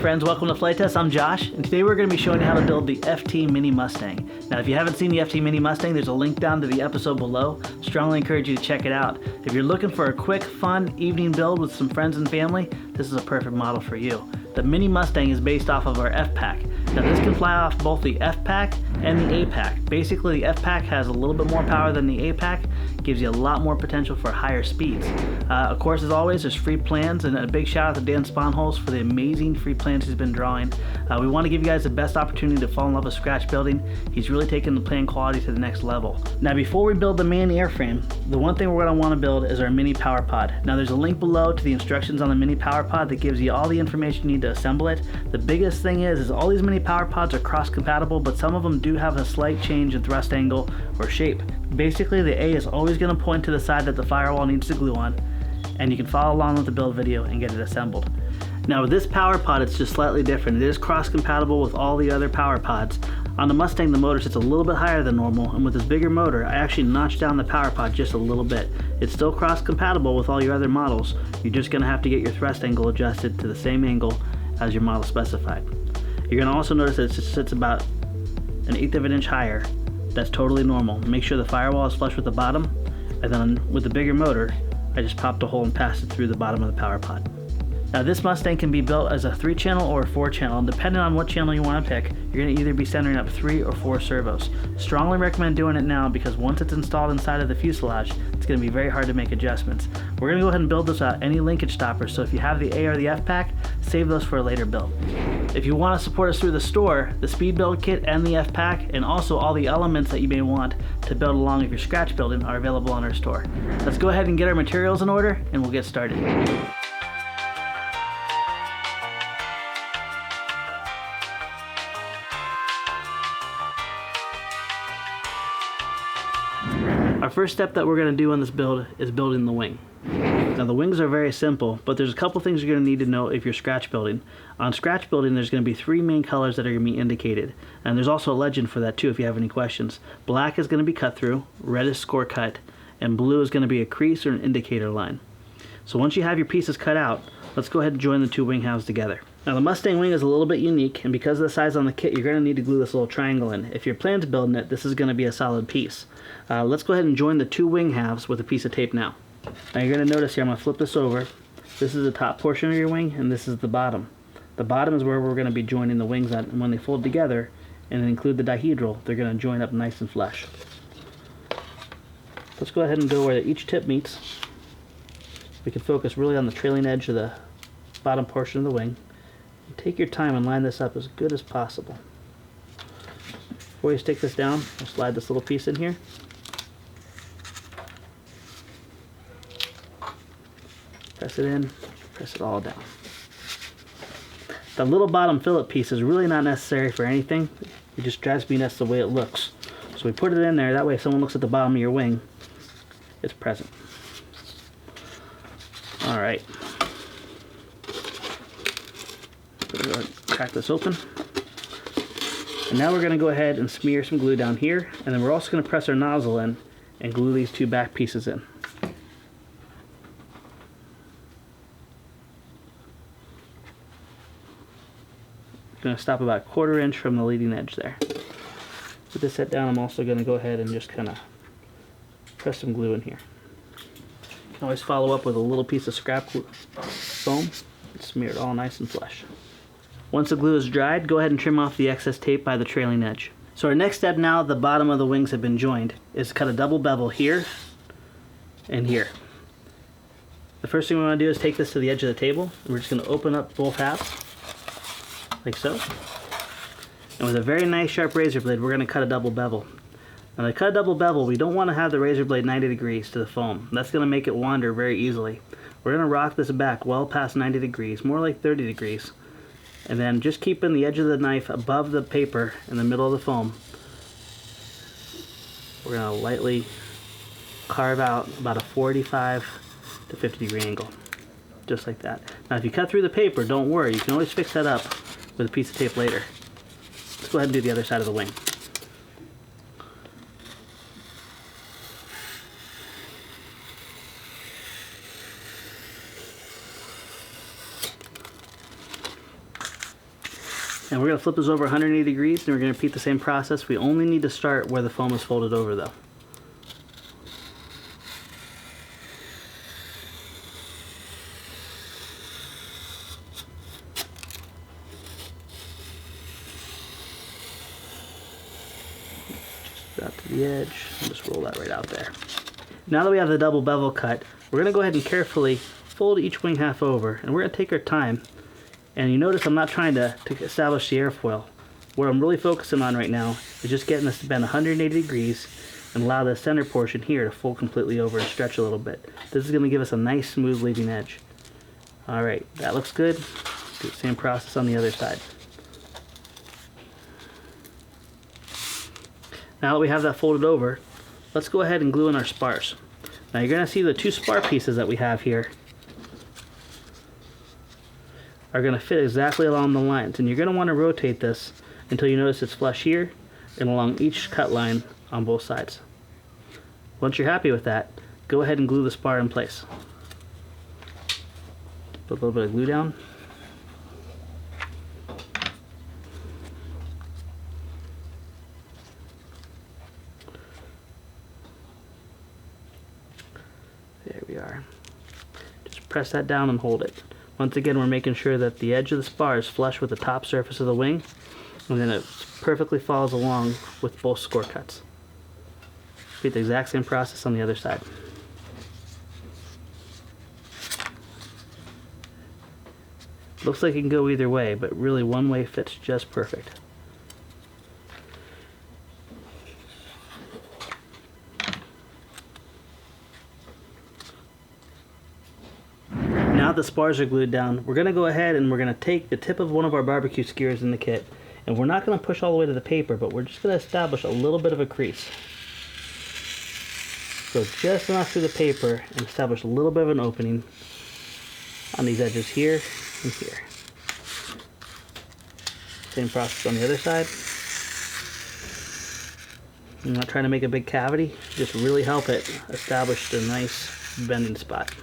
friends, welcome to Flite Test. I'm Josh, and today we're going to be showing you how to build the FT Mini Mustang. Now, if you haven't seen the FT Mini Mustang, there's a link down to the episode below. Strongly encourage you to check it out. If you're looking for a quick, fun evening build with some friends and family, this is a perfect model for you. The Mini Mustang is based off of our F-Pack. Now, this can fly off both the F-Pack and the A-Pack. Basically, the F-Pack has a little bit more power than the A-Pack, gives you a lot more potential for higher speeds. Of course, as always, there's free plans, and a big shout out to Dan Sponholz for the amazing free plans he's been drawing. We want to give you guys the best opportunity to fall in love with scratch building. He's really taken the plan quality to the next level. Now, before we build the main airframe, the one thing we're going to want to build is our mini power pod. Now, there's a link below to the instructions on the mini power pod that gives you all the information you need to assemble it. The biggest thing is all these mini power pods are cross compatible, but some of them do have a slight change in thrust angle or shape. Basically, the A is always going to point to the side that the firewall needs to glue on, and you can follow along with the build video and get it assembled. Now, with this power pod, it's just slightly different. It is cross compatible with all the other power pods. On the Mustang, the motor sits a little bit higher than normal, and with this bigger motor, I actually notched down the power pod just a little bit. It's still cross compatible with all your other models. You're just going to have to get your thrust angle adjusted to the same angle as your model specified. You're going to also notice that it sits about 1/8 of an inch higher. That's totally normal. Make sure the firewall is flush with the bottom, and then with the bigger motor, I just popped a hole and passed it through the bottom of the power pod. Now, this Mustang can be built as a 3-channel or a 4-channel, and depending on what channel you want to pick, you're going to either be centering up 3 or 4 servos. Strongly recommend doing it now because once it's installed inside of the fuselage, it's going to be very hard to make adjustments. We're going to go ahead and build this without any linkage stoppers, so if you have the A or the F-Pack, save those for a later build. If you want to support us through the store, the speed build kit and the F-Pack, and also all the elements that you may want to build along with your scratch building are available on our store. Let's go ahead and get our materials in order, and we'll get started. Our first step that we're going to do on this build is building the wing. Now, the wings are very simple, but there's a couple things you're going to need to know if you're scratch building. On scratch building, there's going to be 3 main colors that are going to be indicated, and there's also a legend for that too if you have any questions. Black is going to be cut through, red is score cut, and blue is going to be a crease or an indicator line. So once you have your pieces cut out, let's go ahead and join the 2 wing halves together. Now, the Mustang wing is a little bit unique, and because of the size on the kit, you're going to need to glue this little triangle in. If you're planning to build it, this is going to be a solid piece. Let's go ahead and join the 2 wing halves with a piece of tape now. Now, you're going to notice here, I'm going to flip this over. This is the top portion of your wing, and this is the bottom. The bottom is where we're going to be joining the wings at, and when they fold together and include the dihedral, they're going to join up nice and flush. Let's go ahead and go where each tip meets. We can focus really on the trailing edge of the bottom portion of the wing. Take your time and line this up as good as possible. Before you stick this down, we'll slide this little piece in here. Press it in, press it all down. The little bottom fillet piece is really not necessary for anything. It just drives me nuts the way it looks. So we put it in there, that way if someone looks at the bottom of your wing, it's present. Alright. Crack this open. And now we're going to go ahead and smear some glue down here, and then we're also going to press our nozzle in and glue these 2 back pieces in. Going to stop about 1/4 inch from the leading edge there. With this set down, I'm also going to go ahead and just kind of press some glue in here. You can always follow up with a little piece of scrap glue, foam, and smear it all nice and flush. Once the glue is dried, go ahead and trim off the excess tape by the trailing edge. So our next step now the bottom of the wings have been joined is cut a double bevel here and here. The first thing we want to do is take this to the edge of the table, and we're just going to open up both halves like so. And with a very nice sharp razor blade, we're going to cut a double bevel. Now, to cut a double bevel, we don't want to have the razor blade 90 degrees to the foam. That's going to make it wander very easily. We're going to rock this back well past 90 degrees, more like 30 degrees. And then just keeping the edge of the knife above the paper in the middle of the foam, we're going to lightly carve out about a 45 to 50 degree angle, just like that. Now, if you cut through the paper, don't worry, you can always fix that up with a piece of tape later. Let's go ahead and do the other side of the wing. And we're going to flip this over 180 degrees, and we're going to repeat the same process. We only need to start where the foam is folded over though. Just out to the edge, and just roll that right out there. Now that we have the double bevel cut, we're going to go ahead and carefully fold each wing half over, and we're going to take our time. And you notice I'm not trying to establish the airfoil. What I'm really focusing on right now is just getting this to bend 180 degrees and allow the center portion here to fold completely over and stretch a little bit. This is going to give us a nice smooth leading edge. Alright, that looks good. Do the same process on the other side. Now that we have that folded over, let's go ahead and glue in our spars. Now you're going to see the two spar pieces that we have here are going to fit exactly along the lines, and you're going to want to rotate this until you notice it's flush here and along each cut line on both sides. Once you're happy with that, go ahead and glue the spar in place. Put a little bit of glue down. There we are. Just press that down and hold it. Once again, we're making sure that the edge of the spar is flush with the top surface of the wing, and then it perfectly follows along with both score cuts. Repeat the exact same process on the other side. Looks like it can go either way, but really one way fits just perfect. Now the spars are glued down, we're going to go ahead and we're going to take the tip of one of our barbecue skewers in the kit, and we're not going to push all the way to the paper, but we're just going to establish a little bit of a crease. Go just enough through the paper and establish a little bit of an opening on these edges here and here. Same process on the other side. I'm not trying to make a big cavity, just really help it establish the nice bending spot.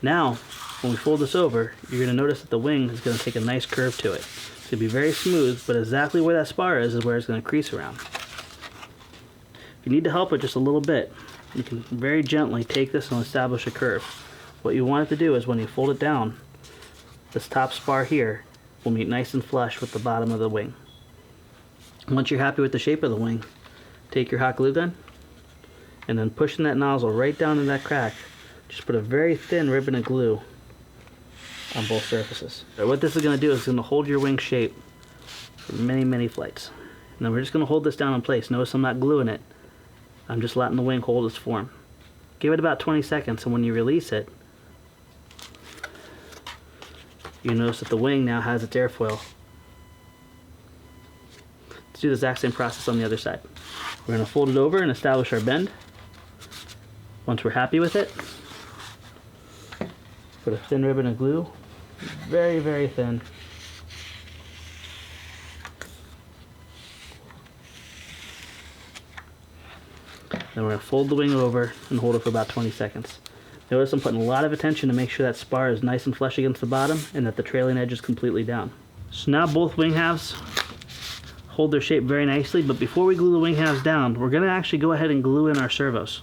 Now, when we fold this over, you're going to notice that the wing is going to take a nice curve to it. It's going to be very smooth, but exactly where that spar is where it's going to crease around. If you need to help it just a little bit, you can very gently take this and establish a curve. What you want it to do is when you fold it down, this top spar here will meet nice and flush with the bottom of the wing. Once you're happy with the shape of the wing, take your hot glue gun, and then pushing that nozzle right down in that crack, just put a very thin ribbon of glue on both surfaces. So what this is going to do is it's going to hold your wing shape for many, many flights. And then we're just going to hold this down in place. Notice I'm not gluing it. I'm just letting the wing hold its form. Give it about 20 seconds, and when you release it, you notice that the wing now has its airfoil. Let's do the exact same process on the other side. We're going to fold it over and establish our bend. Once we're happy with it, put a thin ribbon of glue, very, very thin. Then we're going to fold the wing over and hold it for about 20 seconds. Notice I'm putting a lot of attention to make sure that spar is nice and flush against the bottom and that the trailing edge is completely down. So now both wing halves hold their shape very nicely, but before we glue the wing halves down, we're going to actually go ahead and glue in our servos.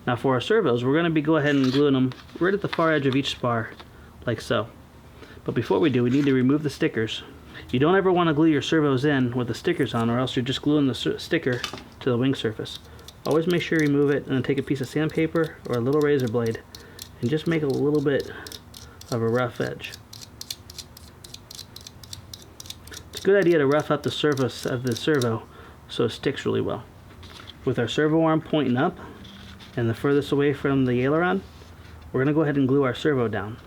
Now for our servos, we're going to go ahead and gluing them right at the far edge of each spar, like so. But before we do, we need to remove the stickers. You don't ever want to glue your servos in with the stickers on, or else you're just gluing the sticker to the wing surface. Always make sure you remove it, and then take a piece of sandpaper or a little razor blade and just make a little bit of a rough edge. It's a good idea to rough up the surface of the servo so it sticks really well. With our servo arm pointing up and the furthest away from the aileron, we're going to go ahead and glue our servo down.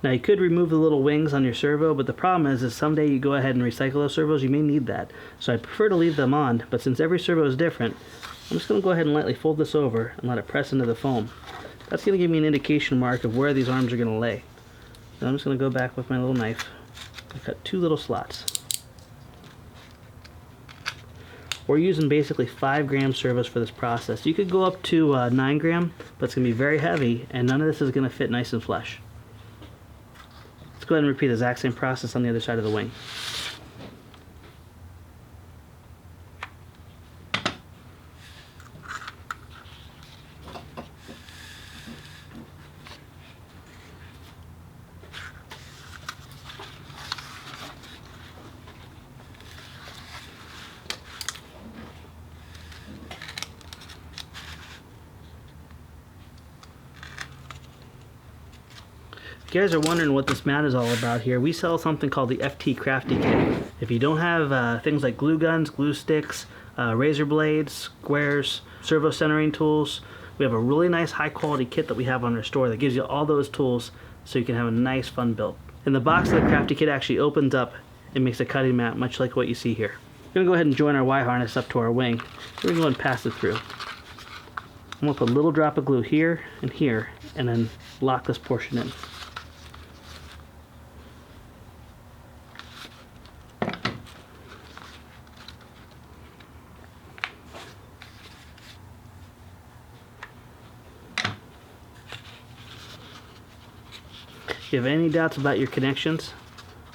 Now you could remove the little wings on your servo, but the problem is someday you go ahead and recycle those servos, you may need that. So I prefer to leave them on, but since every servo is different, I'm just going to go ahead and lightly fold this over and let it press into the foam. That's going to give me an indication mark of where these arms are going to lay. Then I'm just going to go back with my little knife, I cut 2 little slots. We're using basically 5-gram servos for this process. You could go up to 9 gram, but it's going to be very heavy, and none of this is going to fit nice and flush. Let's go ahead and repeat the exact same process on the other side of the wing. If you guys are wondering what this mat is all about here, we sell something called the FT Crafty Kit. If you don't have things like glue guns, glue sticks, razor blades, squares, servo centering tools, we have a really nice high quality kit that we have on our store that gives you all those tools so you can have a nice fun build. And the box of the Crafty Kit actually opens up and makes a cutting mat much like what you see here. We're going to go ahead and join our Y harness up to our wing. We're going to go and pass it through. I'm going to put a little drop of glue here, and then lock this portion in. If you have any doubts about your connections,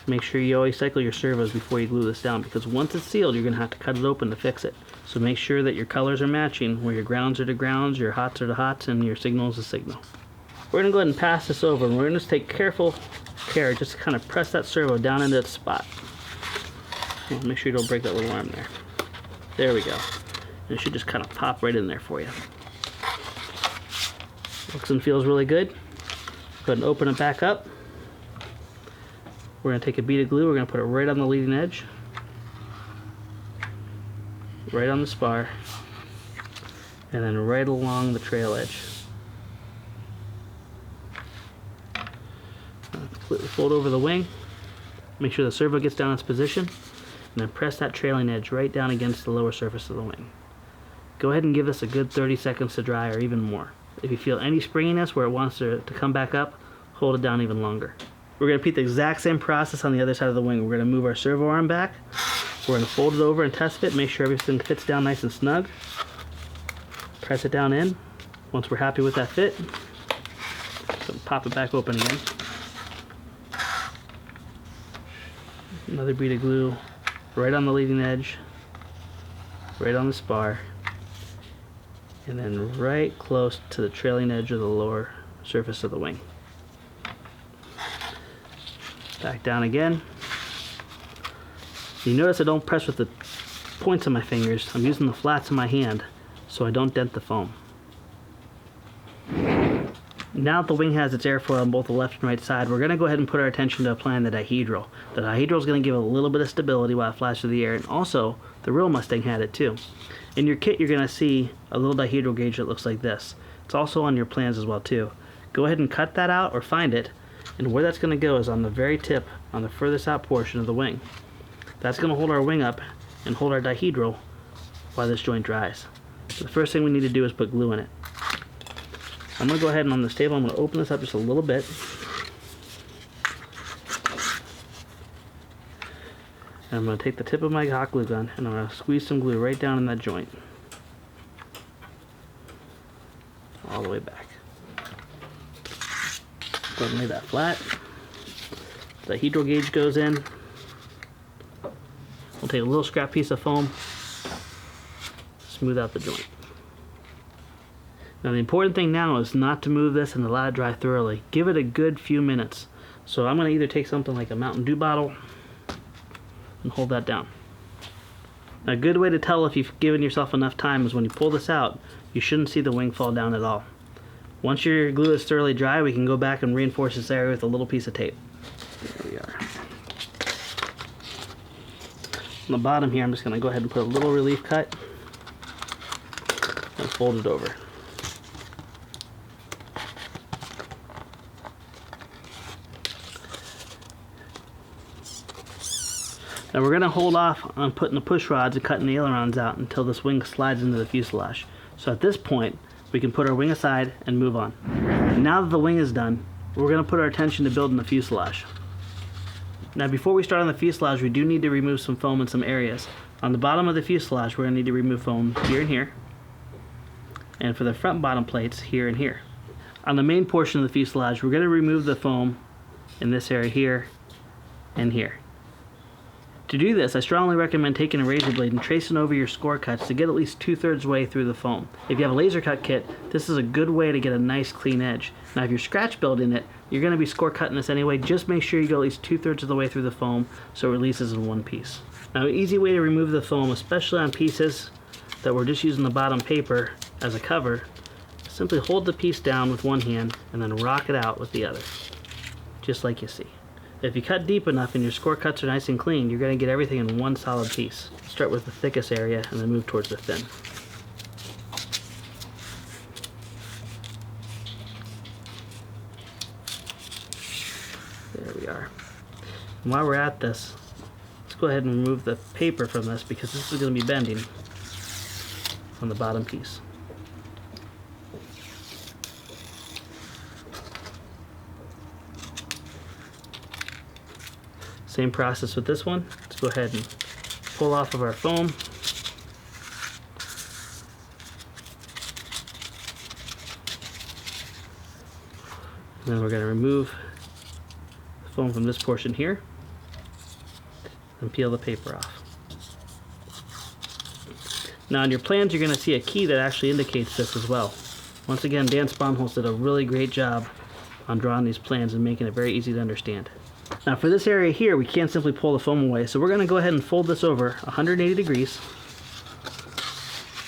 make sure you always cycle your servos before you glue this down, because once it's sealed, you're going to have to cut it open to fix it. So make sure that your colors are matching, where your grounds are to grounds, your hots are to hots, and your signal is to signal. We're going to go ahead and pass this over, and we're going to take careful care just to kind of press that servo down into its spot. Well, make sure you don't break that little arm there. There we go. And it should just kind of pop right in there for you. Looks and feels really good. Go ahead and open it back up. We're going to take a bead of glue, we're going to put it right on the leading edge, right on the spar, and then right along the trail edge. Completely fold over the wing, make sure the servo gets down in its position, and then press that trailing edge right down against the lower surface of the wing. Go ahead and give this a good 30 seconds to dry, or even more. If you feel any springiness where it wants to come back up, hold it down even longer. We're going to repeat the exact same process on the other side of the wing. We're going to move our servo arm back. We're going to fold it over and test fit, make sure everything fits down nice and snug. Press it down in. Once we're happy with that fit, so pop it back open again. Another bead of glue right on the leading edge, right on the spar, and then right close to the trailing edge of the lower surface of the wing. Back down again. You notice I don't press with the points of my fingers. I'm using the flats of my hand so I don't dent the foam. Now that the wing has its airfoil on both the left and right side, we're going to go ahead and put our attention to applying the dihedral. The dihedral is going to give it a little bit of stability while it flies through the air, and also the real Mustang had it too. In your kit you're going to see a little dihedral gauge that looks like this. It's also on your plans as well too. Go ahead and cut that out or find it, and where that's going to go is on the very tip, on the furthest out portion of the wing. That's going to hold our wing up and hold our dihedral while this joint dries. So the first thing we need to do is put glue in it. I'm going to go ahead and on this table I'm going to open this up just a little bit. And I'm going to take the tip of my hot glue gun and I'm going to squeeze some glue right down in that joint. All the way back. Go ahead and lay that flat. The dihedral gauge goes in. We'll take a little scrap piece of foam, smooth out the joint. Now the important thing now is not to move this and to let it dry thoroughly. Give it a good few minutes. So I'm going to either take something like a Mountain Dew bottle and hold that down. Now, a good way to tell if you've given yourself enough time is when you pull this out, you shouldn't see the wing fall down at all. Once your glue is thoroughly dry, we can go back and reinforce this area with a little piece of tape. There we are. On the bottom here, I'm just going to go ahead and put a little relief cut and fold it over. Now we're going to hold off on putting the push rods and cutting the ailerons out until this wing slides into the fuselage. So at this point, we can put our wing aside and move on. Now that the wing is done, we're going to put our attention to building the fuselage. Now before we start on the fuselage, we do need to remove some foam in some areas. On the bottom of the fuselage, we're going to need to remove foam here and here. And for the front bottom plates, here and here. On the main portion of the fuselage, we're going to remove the foam in this area here and here. To do this, I strongly recommend taking a razor blade and tracing over your score cuts to get at least 2/3 way through the foam. If you have a laser cut kit, this is a good way to get a nice clean edge. Now if you're scratch building it, you're going to be score cutting this anyway. Just make sure you go at least 2/3 of the way through the foam so it releases in one piece. Now an easy way to remove the foam, especially on pieces that we're just using the bottom paper as a cover, simply hold the piece down with one hand and then rock it out with the other, just like you see. If you cut deep enough and your score cuts are nice and clean, you're going to get everything in one solid piece. Start with the thickest area and then move towards the thin. There we are. And while we're at this, let's go ahead and remove the paper from this because this is going to be bending on the bottom piece. Same process with this one. Let's go ahead and pull off of our foam. And then we're going to remove the foam from this portion here and peel the paper off. Now on your plans, you're going to see a key that actually indicates this as well. Once again, Dan Spomholz did a really great job on drawing these plans and making it very easy to understand. Now for this area here, we can't simply pull the foam away, so we're going to go ahead and fold this over 180 degrees.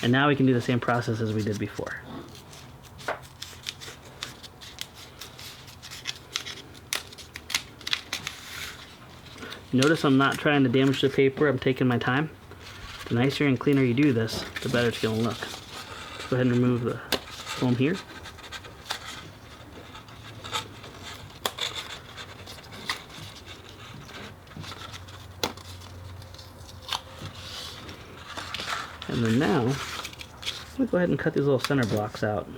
And now we can do the same process as we did before. Notice I'm not trying to damage the paper, I'm taking my time. The nicer and cleaner you do this, the better it's going to look. Let's go ahead and remove the foam here. And then now, I'm going to go ahead and cut these little center blocks out.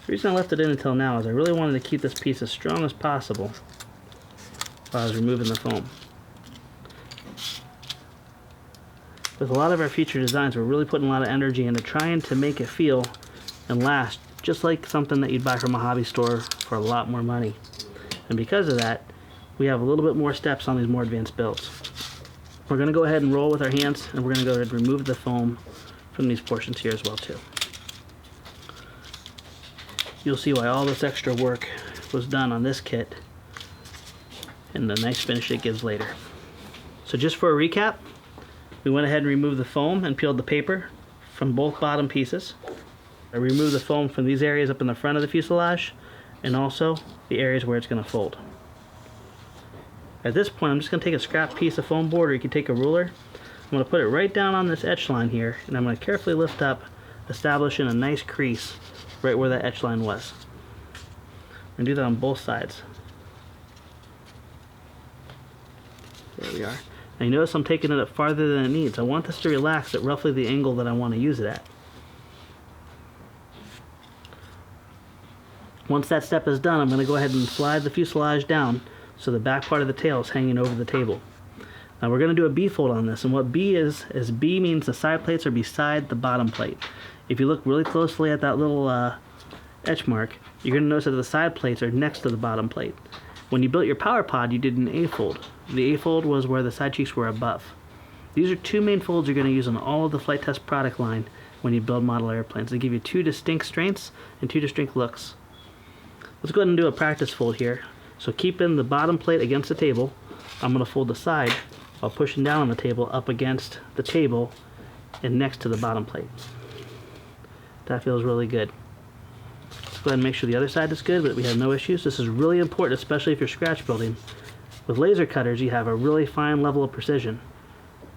The reason I left it in until now is I really wanted to keep this piece as strong as possible while I was removing the foam. With a lot of our future designs, we're really putting a lot of energy into trying to make it feel and last just like something that you'd buy from a hobby store for a lot more money. And because of that, we have a little bit more steps on these more advanced builds. We're going to go ahead and roll with our hands, and we're going to go ahead and remove the foam from these portions here as well too. You'll see why all this extra work was done on this kit and the nice finish it gives later. So just for a recap, we went ahead and removed the foam and peeled the paper from both bottom pieces. I removed the foam from these areas up in the front of the fuselage and also the areas where it's going to fold. At this point, I'm just going to take a scrap piece of foam board, or you can take a ruler. I'm going to put it right down on this etch line here, and I'm going to carefully lift up, establishing a nice crease right where that etch line was. And do that on both sides. There we are. Now you notice I'm taking it up farther than it needs. I want this to relax at roughly the angle that I want to use it at. Once that step is done, I'm going to go ahead and slide the fuselage down so the back part of the tail is hanging over the table. Now we're going to do a B fold on this, and what B is B means the side plates are beside the bottom plate. If you look really closely at that little etch mark, you're going to notice that the side plates are next to the bottom plate. When you built your power pod, you did an A fold. The A fold was where the side cheeks were above. These are two main folds you're going to use on all of the Flite Test product line when you build model airplanes. They give you two distinct strengths and two distinct looks. Let's go ahead and do a practice fold here. So keeping the bottom plate against the table, I'm going to fold the side while pushing down on the table up against the table and next to the bottom plate. That feels really good. Let's go ahead and make sure the other side is good, but we have no issues. This is really important, especially if you're scratch building. With laser cutters, you have a really fine level of precision.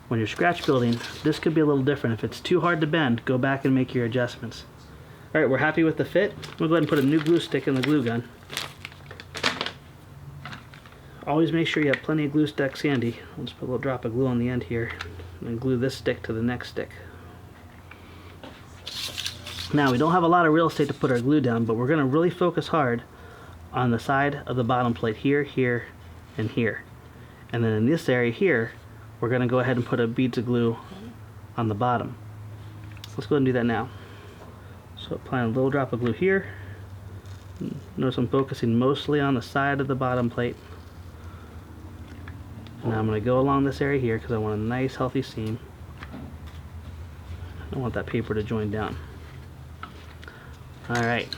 When you're scratch building, this could be a little different. If it's too hard to bend, go back and make your adjustments. Alright, we're happy with the fit. We'll go ahead and put a new glue stick in the glue gun. Always make sure you have plenty of glue sticks handy. I'll just put a little drop of glue on the end here and then glue this stick to the next stick. Now we don't have a lot of real estate to put our glue down, but we're going to really focus hard on the side of the bottom plate here, here, and here. And then in this area here, we're going to go ahead and put a beads of glue on the bottom. So let's go ahead and do that now. So applying a little drop of glue here. Notice I'm focusing mostly on the side of the bottom plate. And now I'm going to go along this area here because I want a nice healthy seam. I want that paper to join down. Alright,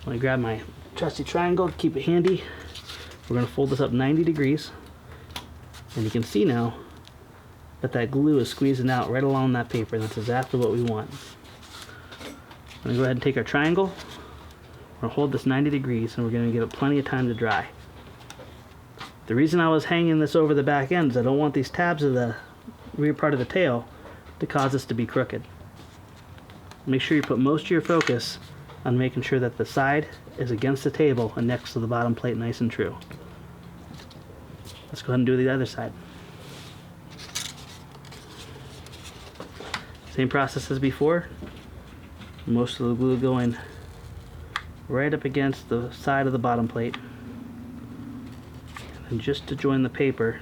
let me grab my trusty triangle, keep it handy. We're going to fold this up 90 degrees. And you can see now that that glue is squeezing out right along that paper. That's exactly what we want. I'm going to go ahead and take our triangle. We're going to hold this 90 degrees and we're going to give it plenty of time to dry. The reason I was hanging this over the back end is I don't want these tabs of the rear part of the tail to cause this to be crooked. Make sure you put most of your focus on making sure that the side is against the table and next to the bottom plate nice and true. Let's go ahead and do the other side. Same process as before. Most of the glue going right up against the side of the bottom plate. And just to join the paper,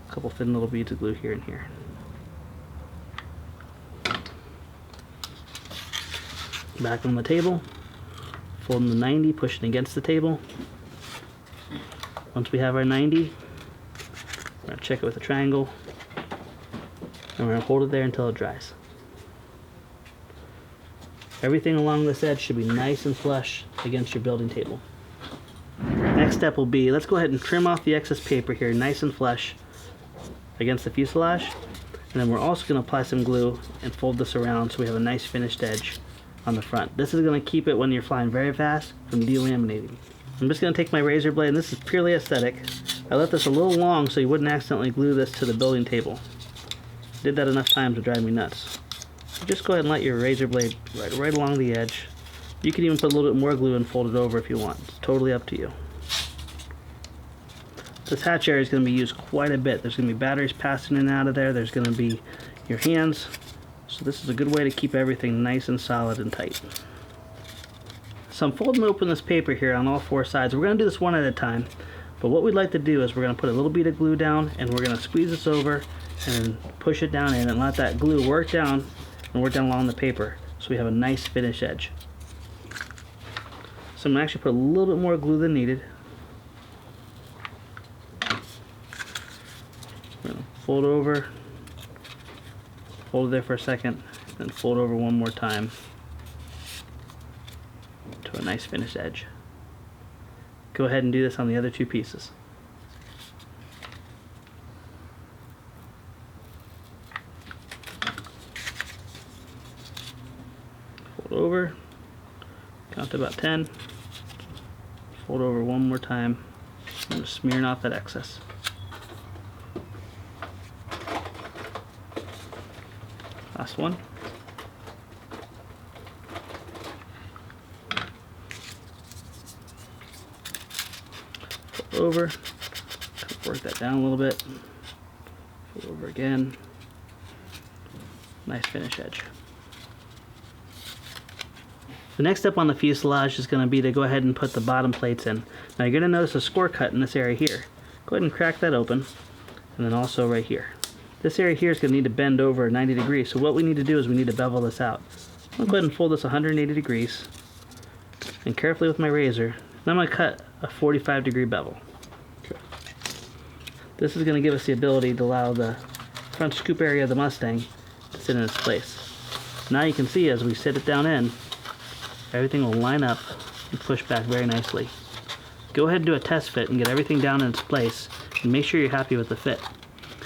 a couple thin little beads of glue here and here. Back on the table, folding the 90, pushing against the table. Once we have our 90, we're going to check it with a triangle, and we're going to hold it there until it dries. Everything along this edge should be nice and flush against your building table. Next step will be, let's go ahead and trim off the excess paper here nice and flush against the fuselage, and then we're also going to apply some glue and fold this around so we have a nice finished edge on the front. This is going to keep it, when you're flying very fast, from delaminating. I'm just going to take my razor blade, and this is purely aesthetic. I left this a little long so you wouldn't accidentally glue this to the building table. Did that enough times to drive me nuts. So just go ahead and let your razor blade right along the edge. You can even put a little bit more glue and fold it over if you want. It's totally up to you. This hatch area is going to be used quite a bit. There's going to be batteries passing in and out of there. There's going to be your hands. So this is a good way to keep everything nice and solid and tight. So I'm folding open this paper here on all four sides. We're going to do this one at a time. But what we'd like to do is we're going to put a little bead of glue down and we're going to squeeze this over and push it down in and let that glue work down along the paper so we have a nice finished edge. So I'm going to actually put a little bit more glue than needed. We're going to fold over, hold it there for a second, then fold over one more time to a nice finished edge. Go ahead and do this on the other two pieces. Fold over, count to about 10, fold over one more time, and just smearing off that excess. Last one. Fold over, work that down a little bit, fold over again, nice finish edge. The next step on the fuselage is going to be to go ahead and put the bottom plates in. Now you're going to notice a score cut in this area here. Go ahead and crack that open, and then also right here. This area here is going to need to bend over 90 degrees, so what we need to do is we need to bevel this out. I'll go ahead and fold this 180 degrees, and carefully with my razor, then I'm going to cut a 45-degree bevel. Okay. This is going to give us the ability to allow the front scoop area of the Mustang to sit in its place. Now you can see as we sit it down in, everything will line up and push back very nicely. Go ahead and do a test fit and get everything down in its place, and make sure you're happy with the fit.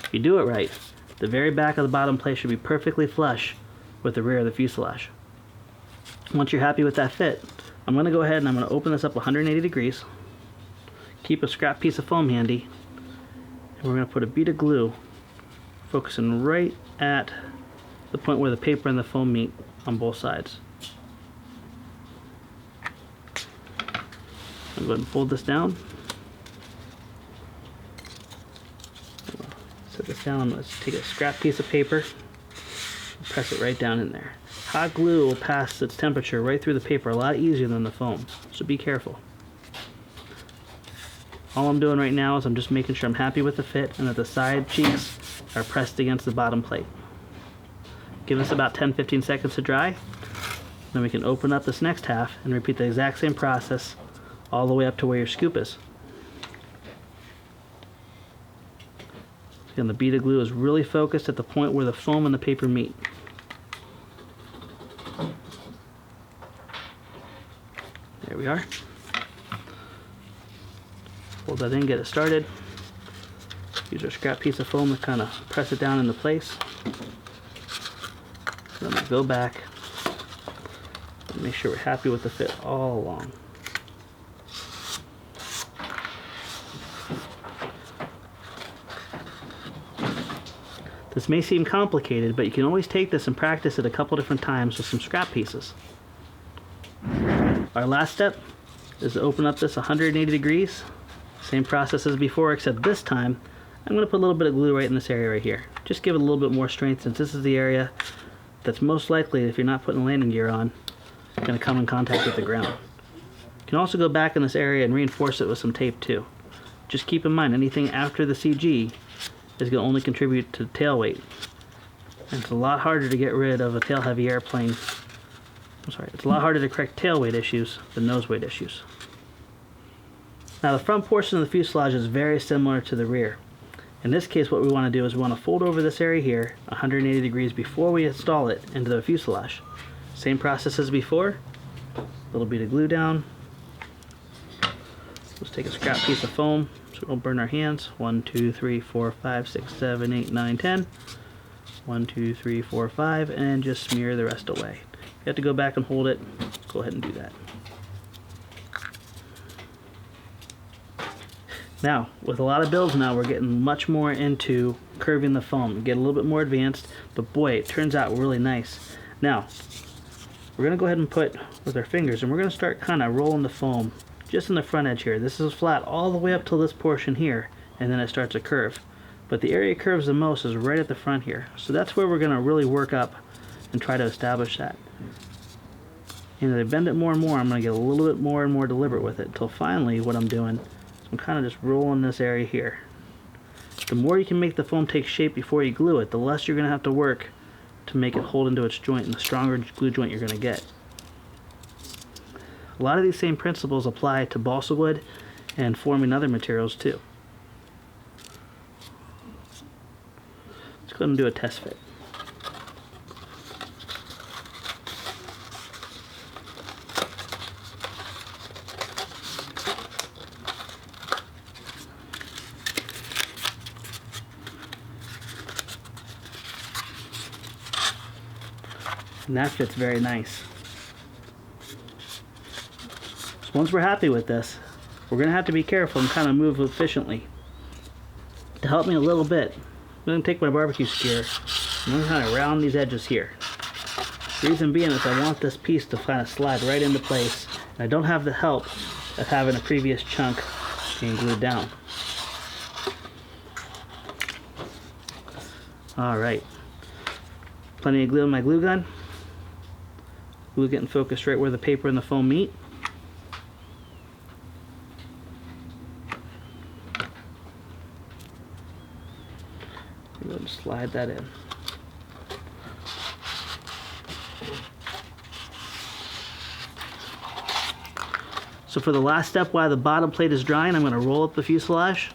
If you do it right, the very back of the bottom plate should be perfectly flush with the rear of the fuselage. Once you're happy with that fit, I'm going to go ahead and I'm going to open this up 180 degrees, keep a scrap piece of foam handy, and we're going to put a bead of glue focusing right at the point where the paper and the foam meet on both sides. I'll go ahead and fold this down. Set this down. I'm going to take a scrap piece of paper and press it right down in there. Hot glue will pass its temperature right through the paper a lot easier than the foam, so be careful. All I'm doing right now is I'm just making sure I'm happy with the fit and that the side cheeks are pressed against the bottom plate. Give this about 10-15 seconds to dry. Then we can open up this next half and repeat the exact same process all the way up to where your scoop is. Again, the bead of glue is really focused at the point where the foam and the paper meet. There we are. Hold that in, get it started. Use our scrap piece of foam to kind of press it down into place. Then we'll go back and make sure we're happy with the fit all along. This may seem complicated, but you can always take this and practice it a couple different times with some scrap pieces. Our last step is to open up this 180 degrees. Same process as before, except this time I'm going to put a little bit of glue right in this area right here. Just give it a little bit more strength, since this is the area that's most likely, if you're not putting landing gear on, going to come in contact with the ground. You can also go back in this area and reinforce it with some tape too. Just keep in mind, anything after the CG is going to only contribute to tail weight. And it's a lot harder to get rid of a tail heavy airplane. It's a lot harder to correct tail weight issues than nose weight issues. Now the front portion of the fuselage is very similar to the rear. In this case, what we want to do is we want to fold over this area here 180 degrees before we install it into the fuselage. Same process as before. A little bit of glue down. Let's take a scrap piece of foam so we don't burn our hands. 1, 2, 3, 4, 5, 6, 7, 8, 9, 10. 1, 2, 3, 4, 5, and just smear the rest away. You have to go back and hold it. Go ahead and do that. Now, with a lot of builds now, we're getting much more into curving the foam. Get a little bit more advanced, but boy, it turns out really nice. Now, we're going to go ahead and put with our fingers, and we're going to start kind of rolling the foam just in the front edge here. This is flat all the way up to this portion here, and then it starts to curve. But the area it curves the most is right at the front here. So that's where we're going to really work up and try to establish that. And as I bend it more and more, I'm going to get a little bit more and more deliberate with it, until finally what I'm doing is I'm kind of just rolling this area here. The more you can make the foam take shape before you glue it, the less you're going to have to work to make it hold into its joint, and the stronger glue joint you're going to get. A lot of these same principles apply to balsa wood and forming other materials too. Let's go ahead and do a test fit. And that fits very nice. So once we're happy with this, we're going to have to be careful and kind of move efficiently. To help me a little bit, I'm going to take my barbecue skewer and I'm going to kind of round these edges here. The reason being is I want this piece to kind of slide right into place, and I don't have the help of having a previous chunk being glued down. Alright, plenty of glue in my glue gun. Glue getting focused right where the paper and the foam meet. Go ahead and slide that in. So for the last step, while the bottom plate is drying, I'm going to roll up the fuselage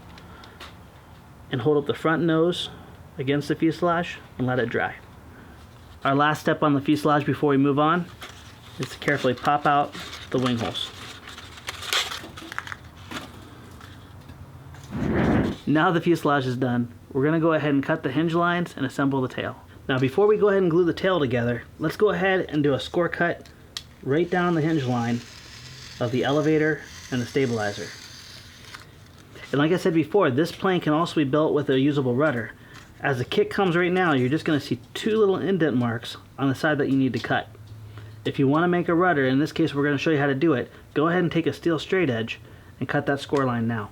and hold up the front nose against the fuselage and let it dry. Our last step on the fuselage before we move on is to carefully pop out the wing holes. Now the fuselage is done, we're going to go ahead and cut the hinge lines and assemble the tail. Now before we go ahead and glue the tail together, let's go ahead and do a score cut right down the hinge line of the elevator and the stabilizer. And like I said before, this plane can also be built with a usable rudder. As the kit comes right now, you're just going to see two little indent marks on the side that you need to cut. If you want to make a rudder, in this case we're going to show you how to do it, go ahead and take a steel straight edge and cut that score line now.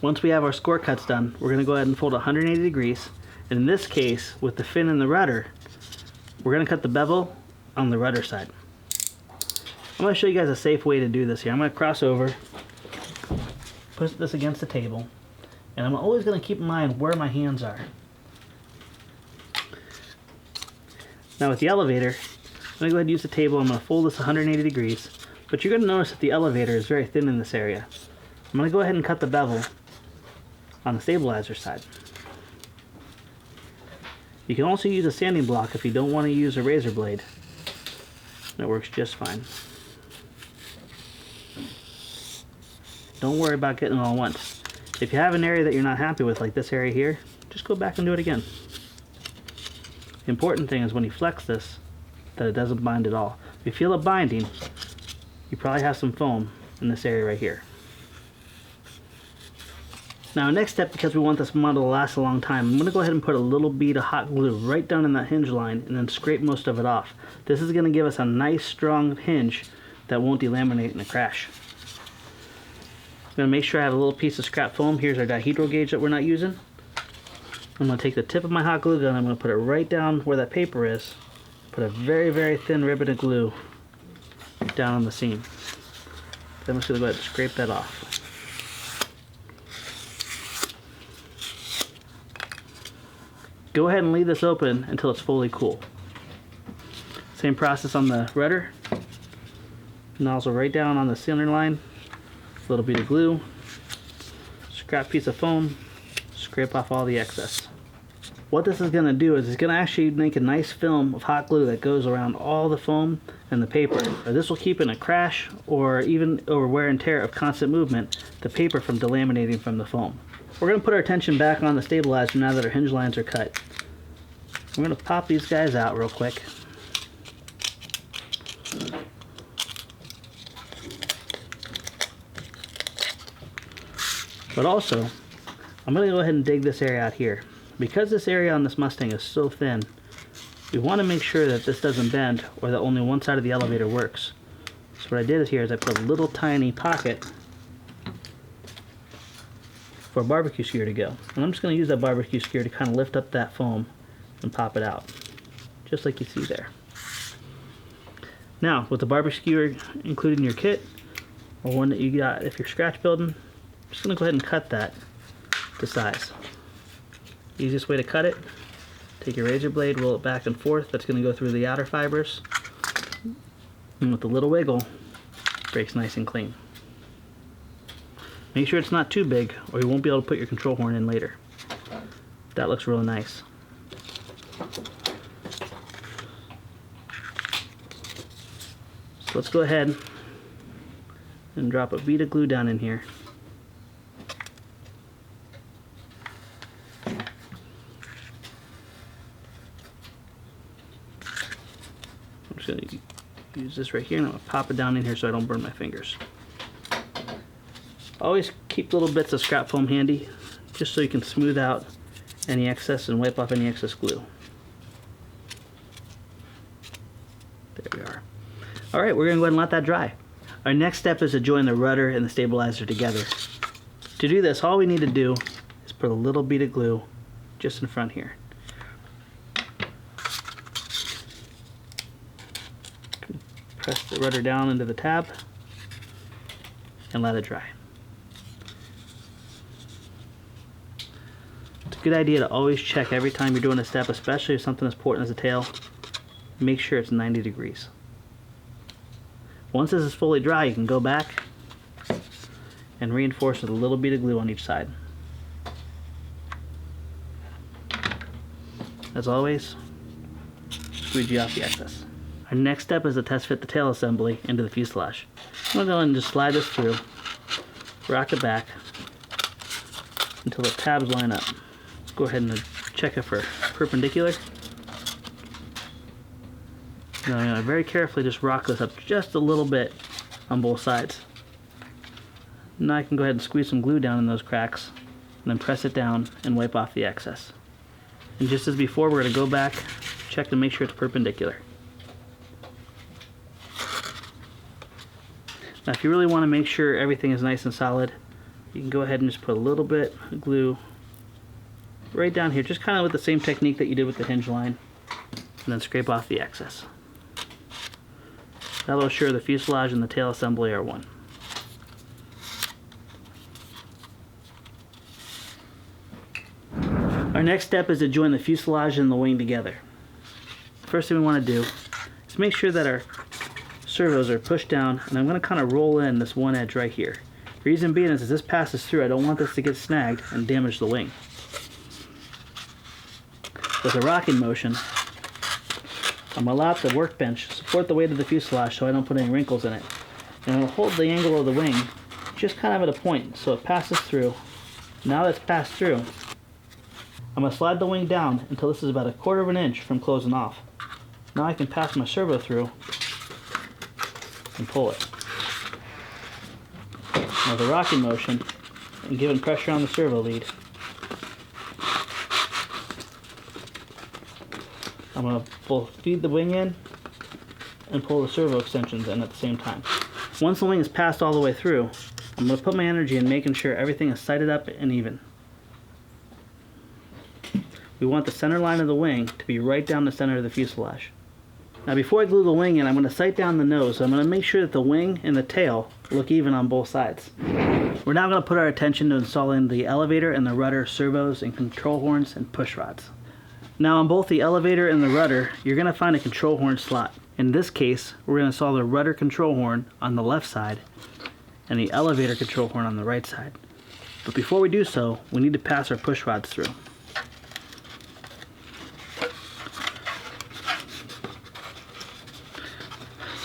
Once we have our score cuts done, we're going to go ahead and fold 180 degrees. And in this case, with the fin and the rudder, we're going to cut the bevel on the rudder side. I'm going to show you guys a safe way to do this here. I'm going to cross over. push this against the table, and I'm always going to keep in mind where my hands are. Now with the elevator, I'm going to go ahead and use the table. I'm going to fold this 180 degrees, but you're going to notice that the elevator is very thin in this area. I'm going to go ahead and cut the bevel on the stabilizer side. You can also use a sanding block if you don't want to use a razor blade. That works just fine. Don't worry about getting it all at once. If you have an area that you're not happy with, like this area here, just go back and do it again. The important thing is when you flex this, that it doesn't bind at all. If you feel it binding, you probably have some foam in this area right here. Now next step, because we want this model to last a long time, I'm going to go ahead and put a little bead of hot glue right down in that hinge line and then scrape most of it off. This is going to give us a nice strong hinge that won't delaminate in a crash. I'm going to make sure I have a little piece of scrap foam. Here's our dihedral gauge that we're not using. I'm going to take the tip of my hot glue gun, I'm going to put it right down where that paper is, put a very, very thin ribbon of glue down on the seam. Then I'm just going to go ahead and scrape that off. Go ahead and leave this open until it's fully cool. Same process on the rudder. Nozzle right down on the center line. A little bit of glue. Scrap piece of foam. Scrape off all the excess. What this is going to do is it's going to actually make a nice film of hot glue that goes around all the foam and the paper. This will keep in a crash or even over wear and tear of constant movement the paper from delaminating from the foam. We're going to put our attention back on the stabilizer now that our hinge lines are cut. We're going to pop these guys out real quick. But also, I'm going to go ahead and dig this area out here. Because this area on this Mustang is so thin, we want to make sure that this doesn't bend or that only one side of the elevator works. So what I did here is I put a little tiny pocket for a barbecue skewer to go. And I'm just going to use that barbecue skewer to kind of lift up that foam and pop it out, just like you see there. Now, with the barbecue skewer included in your kit, or one that you got if you're scratch building, I'm just going to go ahead and cut that to size. Easiest way to cut it, take your razor blade, roll it back and forth. That's going to go through the outer fibers. And with a little wiggle, it breaks nice and clean. Make sure it's not too big or you won't be able to put your control horn in later. That looks really nice. So let's go ahead and drop a bead of glue down in here. I'm just going to use this right here and I'm going to pop it down in here so I don't burn my fingers. Always keep little bits of scrap foam handy just so you can smooth out any excess and wipe off any excess glue. There we are. Alright, we're going to go ahead and let that dry. Our next step is to join the rudder and the stabilizer together. To do this, all we need to do is put a little bead of glue just in front here. Press the rudder down into the tab and let it dry. It's a good idea to always check every time you're doing a step, especially if something as important as a tail. Make sure it's 90 degrees. Once this is fully dry, you can go back and reinforce with a little bit of glue on each side. As always, squeegee off the excess. Our next step is to test fit the tail assembly into the fuselage. I'm going to go ahead and just slide this through, rock it back until the tabs line up. Go ahead and check it for perpendicular. Now I'm going to very carefully just rock this up just a little bit on both sides. Now I can go ahead and squeeze some glue down in those cracks and then press it down and wipe off the excess. And just as before, we're going to go back, check to make sure it's perpendicular. Now if you really want to make sure everything is nice and solid, you can go ahead and just put a little bit of glue right down here, just kind of with the same technique that you did with the hinge line, and then scrape off the excess. That'll assure the fuselage and the tail assembly are one. Our next step is to join the fuselage and the wing together. First thing we want to do is make sure that our servos are pushed down, and I'm going to kind of roll in this one edge right here. Reason being is as this passes through, I don't want this to get snagged and damage the wing. With a rocking motion, I'm going to allow the workbench support the weight of the fuselage so I don't put any wrinkles in it. And I'm going to hold the angle of the wing just kind of at a point so it passes through. Now that it's passed through, I'm going to slide the wing down until this is about 1/4 of an inch from closing off. Now I can pass my servo through and pull it. Now with a rocking motion and giving pressure on the servo lead, I'm going to both feed the wing in and pull the servo extensions in at the same time. Once the wing is passed all the way through, I'm going to put my energy in making sure everything is sighted up and even. We want the center line of the wing to be right down the center of the fuselage. Now before I glue the wing in, I'm going to sight down the nose. So I'm going to make sure that the wing and the tail look even on both sides. We're now going to put our attention to installing the elevator and the rudder servos and control horns and push rods. Now on both the elevator and the rudder, you're going to find a control horn slot. In this case, we're going to install the rudder control horn on the left side and the elevator control horn on the right side. But before we do so, we need to pass our push rods through.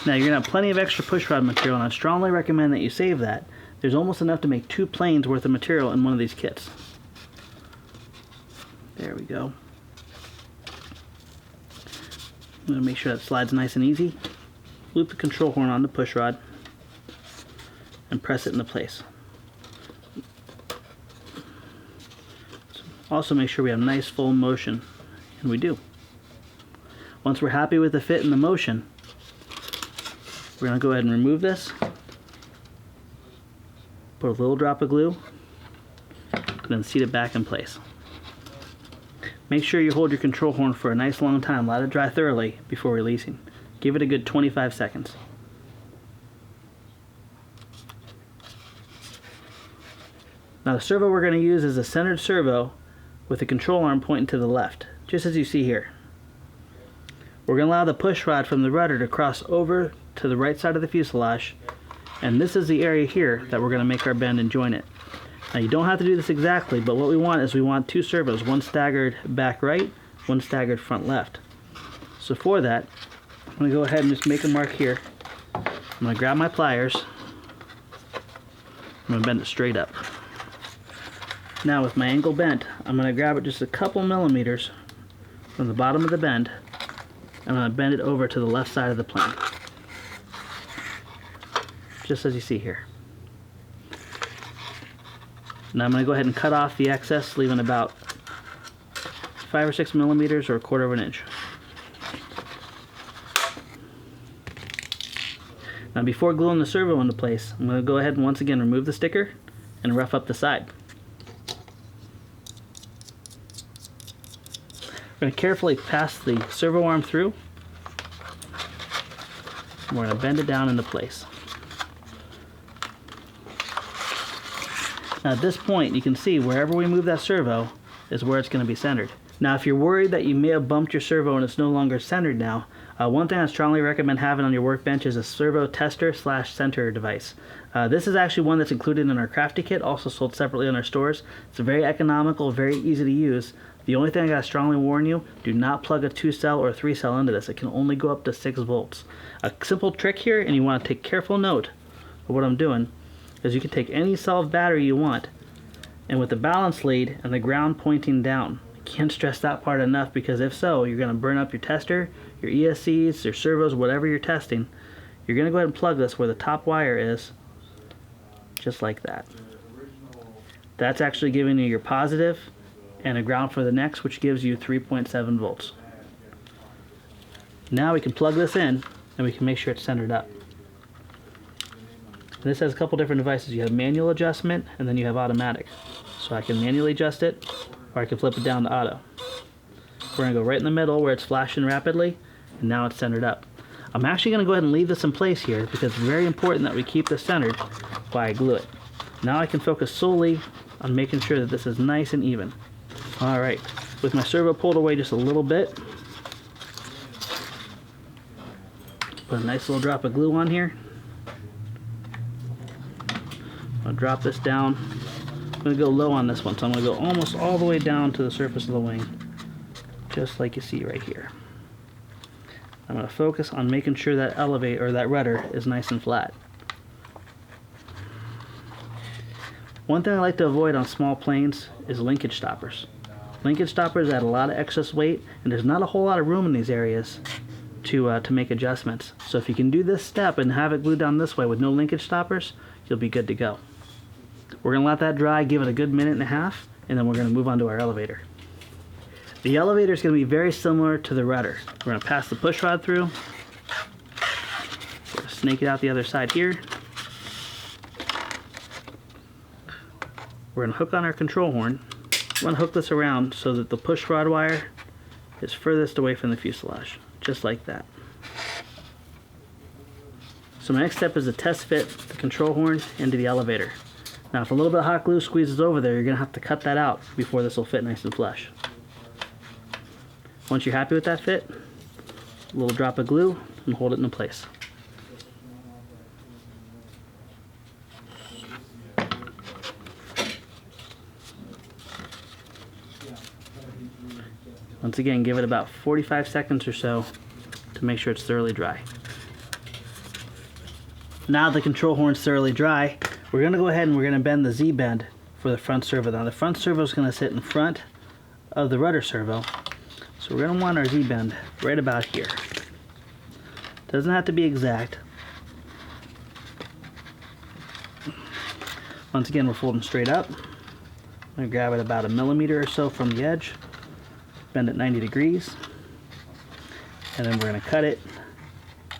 Now you're going to have plenty of extra push rod material, and I strongly recommend that you save that. There's almost enough to make 2 planes worth of material in one of these kits. There we go. I'm going to make sure that slides nice and easy. Loop the control horn on the push rod and press it into place. Also make sure we have nice full motion, and we do. Once we're happy with the fit and the motion, we're going to go ahead and remove this, put a little drop of glue, and then seat it back in place. Make sure you hold your control horn for a nice long time. Let it dry thoroughly before releasing. Give it a good 25 seconds. Now the servo we're going to use is a centered servo with the control arm pointing to the left, just as you see here. We're going to allow the push rod from the rudder to cross over to the right side of the fuselage, and this is the area here that we're going to make our bend and join it. Now you don't have to do this exactly, but what we want is we want 2 servos, one staggered back right, one staggered front left. So for that, I'm going to go ahead and just make a mark here. I'm going to grab my pliers. I'm going to bend it straight up. Now with my angle bent, I'm going to grab it just a couple millimeters from the bottom of the bend. I'm going to bend it over to the left side of the plane, just as you see here. Now I'm going to go ahead and cut off the excess, leaving about 5 or 6 millimeters or 1/4 of an inch. Now before gluing the servo into place, I'm going to go ahead and once again remove the sticker and rough up the side. We're going to carefully pass the servo arm through. And we're going to bend it down into place. Now at this point, you can see wherever we move that servo is where it's going to be centered. Now if you're worried that you may have bumped your servo and it's no longer centered now, one thing I strongly recommend having on your workbench is a servo tester / center device. This is actually one that's included in our crafty kit, also sold separately in our stores. It's very economical, very easy to use. The only thing I gotta strongly warn you, do not plug a 2-cell or a 3-cell into this. It can only go up to 6 volts. A simple trick here, and you want to take careful note of what I'm doing, is you can take any cell of battery you want, and with the balance lead and the ground pointing down. I can't stress that part enough, because if so, you're going to burn up your tester, your ESCs, your servos, whatever you're testing. You're going to go ahead and plug this where the top wire is, just like that. That's actually giving you your positive and a ground for the next, which gives you 3.7 volts. Now we can plug this in, and we can make sure it's centered up. This has a couple different devices. You have manual adjustment, and then you have automatic. So I can manually adjust it, or I can flip it down to auto. We're going to go right in the middle where it's flashing rapidly, and now it's centered up. I'm actually going to go ahead and leave this in place here, because it's very important that we keep this centered while I glue it. Now I can focus solely on making sure that this is nice and even. Alright, with my servo pulled away just a little bit, put a nice little drop of glue on here. I'll drop this down. I'm going to go low on this one, so I'm going to go almost all the way down to the surface of the wing, just like you see right here. I'm going to focus on making sure that elevate or that rudder is nice and flat. One thing I like to avoid on small planes is linkage stoppers. Linkage stoppers add a lot of excess weight, and there's not a whole lot of room in these areas to make adjustments. So if you can do this step and have it glued down this way with no linkage stoppers, you'll be good to go. We're going to let that dry, give it a good minute and a half, and then we're going to move on to our elevator. The elevator is going to be very similar to the rudder. We're going to pass the push rod through. We're going to snake it out the other side here. We're going to hook on our control horn. We're going to hook this around so that the push rod wire is furthest away from the fuselage, just like that. So my next step is to test fit the control horn into the elevator. Now if a little bit of hot glue squeezes over there, you're going to have to cut that out before this will fit nice and flush. Once you're happy with that fit, a little drop of glue and hold it in place. Once again, give it about 45 seconds or so to make sure it's thoroughly dry. Now the control horn's thoroughly dry, we're going to go ahead and we're going to bend the Z-bend for the front servo. Now the front servo is going to sit in front of the rudder servo, so we're going to want our Z-bend right about here. Doesn't have to be exact. Once again, we're folding straight up. I'm going to grab it about 1 millimeter or so from the edge, bend it 90 degrees, and then we're going to cut it a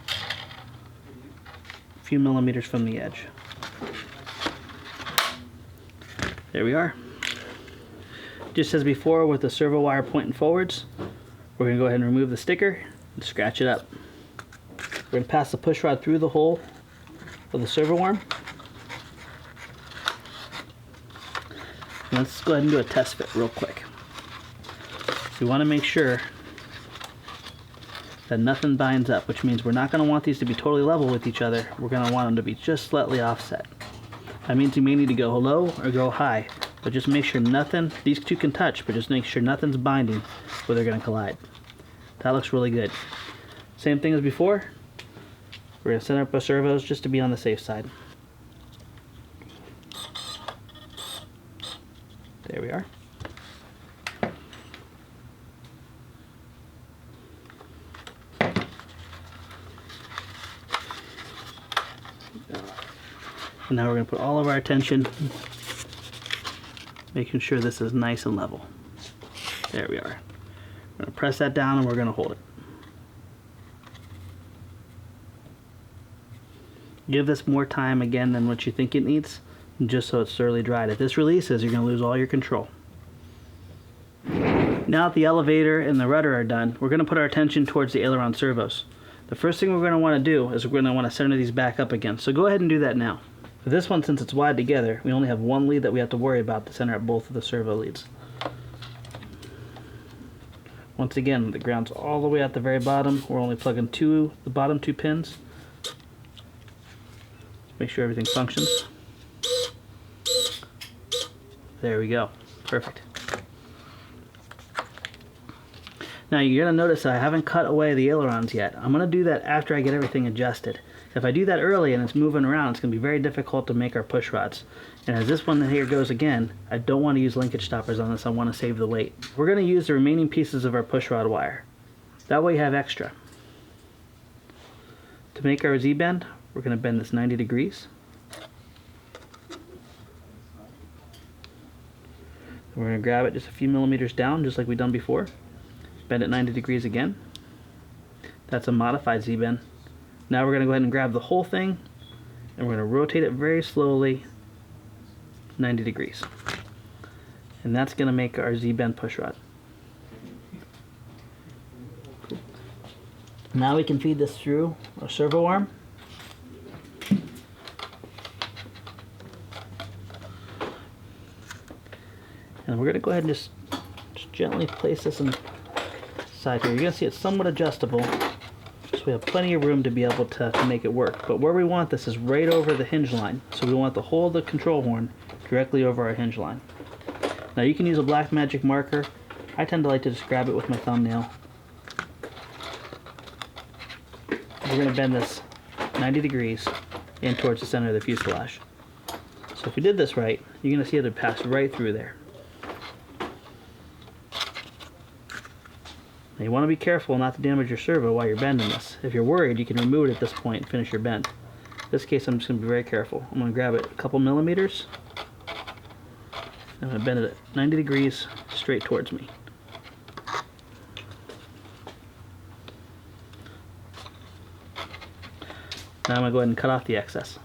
few millimeters from the edge. There we are. Just as before with the servo wire pointing forwards, we're going to go ahead and remove the sticker and scratch it up. We're going to pass the push rod through the hole of the servo arm. And let's go ahead and do a test fit real quick. We want to make sure that nothing binds up, which means we're not going to want these to be totally level with each other. We're going to want them to be just slightly offset. That means you may need to go low or go high, but just make sure nothing, these two can touch, but just make sure nothing's binding where they're going to collide. That looks really good. Same thing as before. We're going to set up our servos just to be on the safe side. There we are. And now we're going to put all of our attention making sure this is nice and level. There we are. We're going to press that down and we're going to hold it. Give this more time again than what you think it needs, just so it's thoroughly dried. If this releases, you're going to lose all your control. Now that the elevator and the rudder are done, we're going to put our attention towards the aileron servos. The first thing we're going to want to do is we're going to want to center these back up again. So go ahead and do that now. For this one, since it's wide together, we only have one lead that we have to worry about to center up both of the servo leads. Once again, the ground's all the way at the very bottom. We're only plugging the bottom two pins. Make sure everything functions. There we go. Perfect. Now you're going to notice I haven't cut away the ailerons yet. I'm going to do that after I get everything adjusted. If I do that early and it's moving around, it's going to be very difficult to make our push rods. And as this one here goes again, I don't want to use linkage stoppers on this. I want to save the weight. We're going to use the remaining pieces of our push rod wire. That way you have extra. To make our Z-bend, we're going to bend this 90 degrees. We're going to grab it just a few millimeters down, just like we've done before. Bend it 90 degrees again. That's a modified Z-bend. Now we're going to go ahead and grab the whole thing and we're going to rotate it very slowly 90 degrees. And that's going to make our Z-bend push rod. Cool. Now we can feed this through our servo arm. And we're going to go ahead and just gently place this inside here. You're going to see it's somewhat adjustable, so we have plenty of room to be able to make it work. But where we want this is right over the hinge line. So we want the whole of the control horn directly over our hinge line. Now you can use a black magic marker. I tend to like to just grab it with my thumbnail. We're going to bend this 90 degrees in towards the center of the fuselage. So if we did this right, you're going to see it would pass right through there. Now you want to be careful not to damage your servo while you're bending this. If you're worried, you can remove it at this point and finish your bend. In this case, I'm just going to be very careful. I'm going to grab it a couple millimeters. I'm going to bend it at 90 degrees straight towards me. Now I'm going to go ahead and cut off the excess.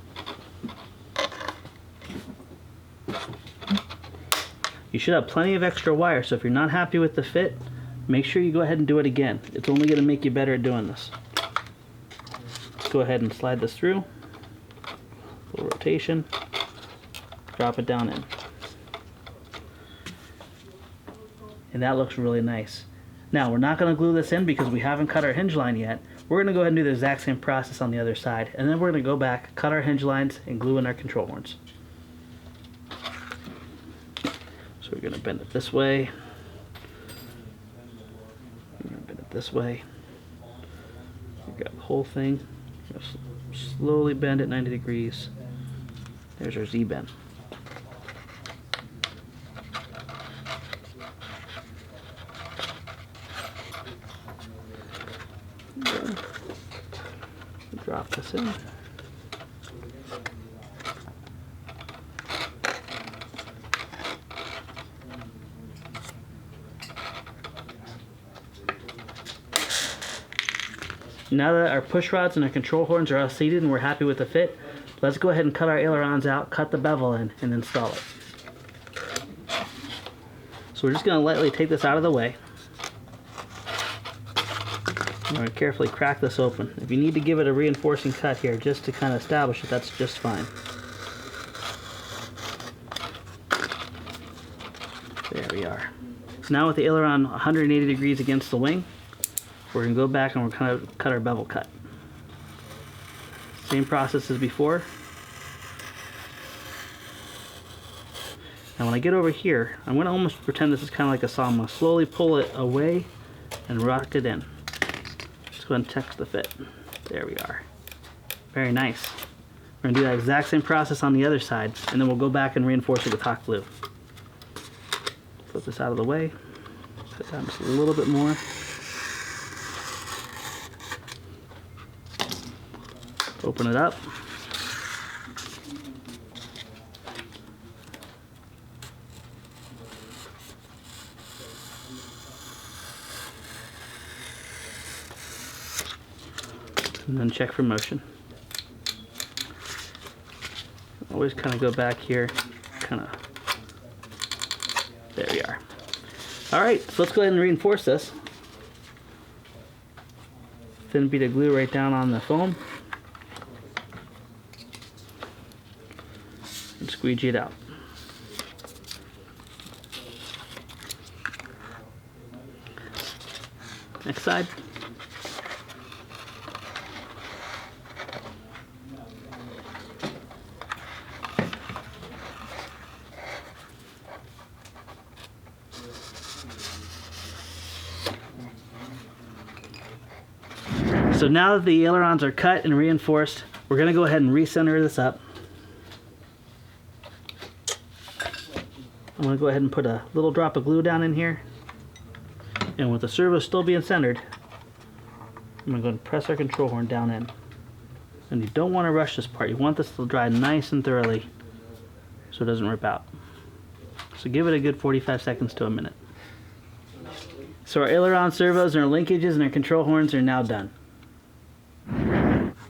You should have plenty of extra wire, so if you're not happy with the fit, make sure you go ahead and do it again. It's only going to make you better at doing this. Let's go ahead and slide this through. A little rotation. Drop it down in. And that looks really nice. Now, we're not going to glue this in because we haven't cut our hinge line yet. We're going to go ahead and do the exact same process on the other side, and then we're going to go back, cut our hinge lines, and glue in our control horns. So we're going to bend it this way. We're going to bend it this way. We got the whole thing. We're going to slowly bend it 90 degrees. There's our Z-bend. Drop this in. Now that our push rods and our control horns are all seated and we're happy with the fit, let's go ahead and cut our ailerons out, cut the bevel in, and install it. So we're just going to lightly take this out of the way. I'm going to carefully crack this open. If you need to give it a reinforcing cut here just to kind of establish it, that's just fine. There we are. So now with the aileron 180 degrees against the wing, we're going to go back and we're going to cut our bevel cut. Same process as before. Now when I get over here, I'm going to almost pretend this is kind of like a saw. I'm going to slowly pull it away and rock it in. Go ahead and check the fit. There we are. Very nice. We're going to do that exact same process on the other side, and then we'll go back and reinforce it with hot glue. Flip this out of the way. Put it down just a little bit more. Open it up. And then check for motion. Always kind of go back here, kind of. There we are. All right, so let's go ahead and reinforce this. Thin bead of glue right down on the foam. And squeegee it out. Next side. So now that the ailerons are cut and reinforced, we're going to go ahead and recenter this up. I'm going to go ahead and put a little drop of glue down in here. And with the servo still being centered, I'm going to go and press our control horn down in. And you don't want to rush this part. You want this to dry nice and thoroughly so it doesn't rip out. So give it a good 45 seconds to a minute. So our aileron servos and our linkages and our control horns are now done.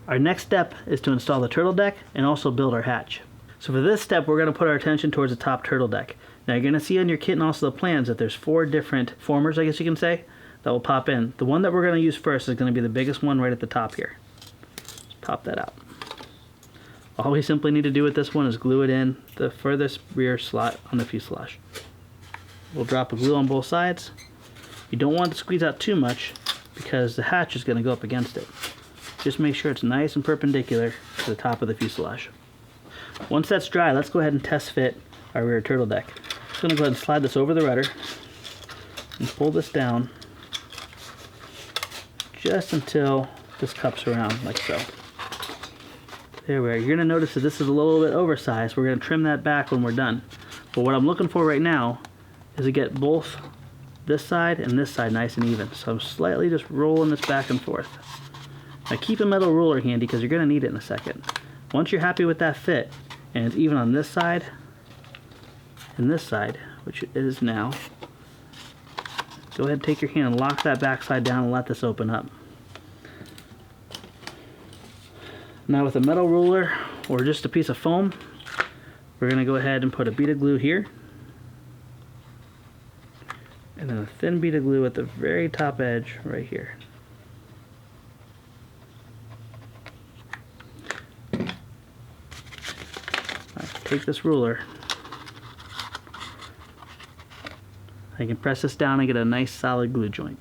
Our next step is to install the turtle deck and also build our hatch. So for this step, we're going to put our attention towards the top turtle deck. Now you're going to see on your kit and also the plans that there's 4 different formers, I guess you can say, that will pop in. The one that we're going to use first is going to be the biggest one right at the top here. Just pop that out. All we simply need to do with this one is glue it in the furthest rear slot on the fuselage. we'll drop a glue on both sides. You don't want to squeeze out too much because the hatch is going to go up against it. Just make sure it's nice and perpendicular to the top of the fuselage. Once that's dry, let's go ahead and test fit our rear turtle deck. Just going to go ahead and slide this over the rudder and pull this down just until this cups around like so. There we are. You're going to notice that this is a little bit oversized. We're going to trim that back when we're done. But what I'm looking for right now is to get both this side and this side nice and even. So I'm slightly just rolling this back and forth. Now keep a metal ruler handy because you're going to need it in a second. Once you're happy with that fit, and it's even on this side and this side, which it is now, go ahead and take your hand and lock that back side down and let this open up. Now with a metal ruler or just a piece of foam, we're going to go ahead and put a bead of glue here, and then a thin bead of glue at the very top edge right here. Take this ruler, I can press this down and get a nice solid glue joint.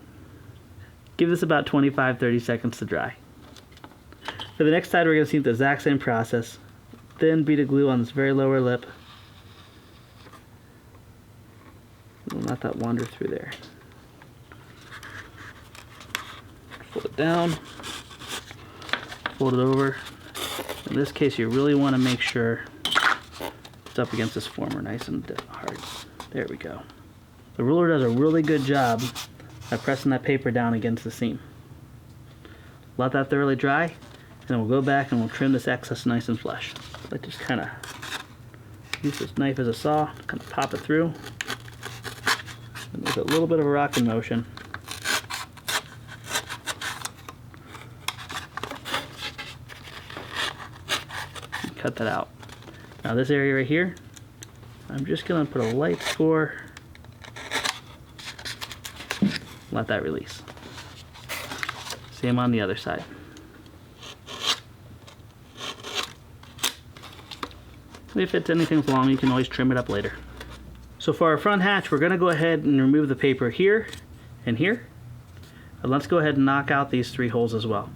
Give this about 25-30 seconds to dry. For the next side, we're going to see the exact same process. Thin bead of glue on this very lower lip. We'll let that wander through there. Fold it down, fold it over. In this case, you really want to make sure it's up against this former nice and hard. There we go. The ruler does a really good job of pressing that paper down against the seam. Let that thoroughly dry, and then we'll go back and we'll trim this excess nice and flush. I just kind of use this knife as a saw, kind of pop it through, and with a little bit of a rocking motion. Cut that out. Now this area right here, I'm just going to put a light score, let that release. Same on the other side. If it's anything long, you can always trim it up later. So for our front hatch, we're going to go ahead and remove the paper here and here. And let's go ahead and knock out these 3 holes as well.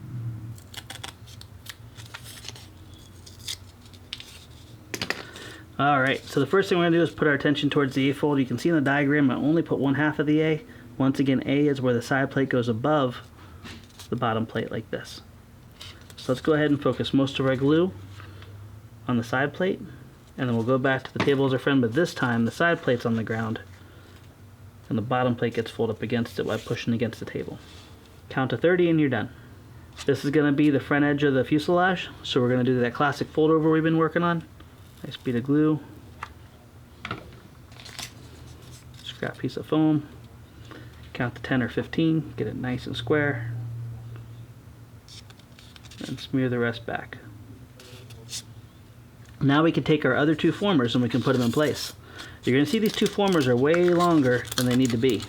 Alright, so the first thing we're going to do is put our attention towards the A fold. You can see in the diagram I only put 1/2 of the A. Once again, A is where the side plate goes above the bottom plate like this. So let's go ahead and focus most of our glue on the side plate, and then we'll go back to the table as our friend, but this time the side plate's on the ground and the bottom plate gets folded up against it while pushing against the table. Count to 30 and you're done. This is going to be the front edge of the fuselage, so we're going to do that classic fold over we've been working on. Nice bead of glue, scrap piece of foam, count to 10 or 15, get it nice and square, and smear the rest back. Now we can take our other 2 formers and we can put them in place. You're going to see these 2 formers are way longer than they need to be.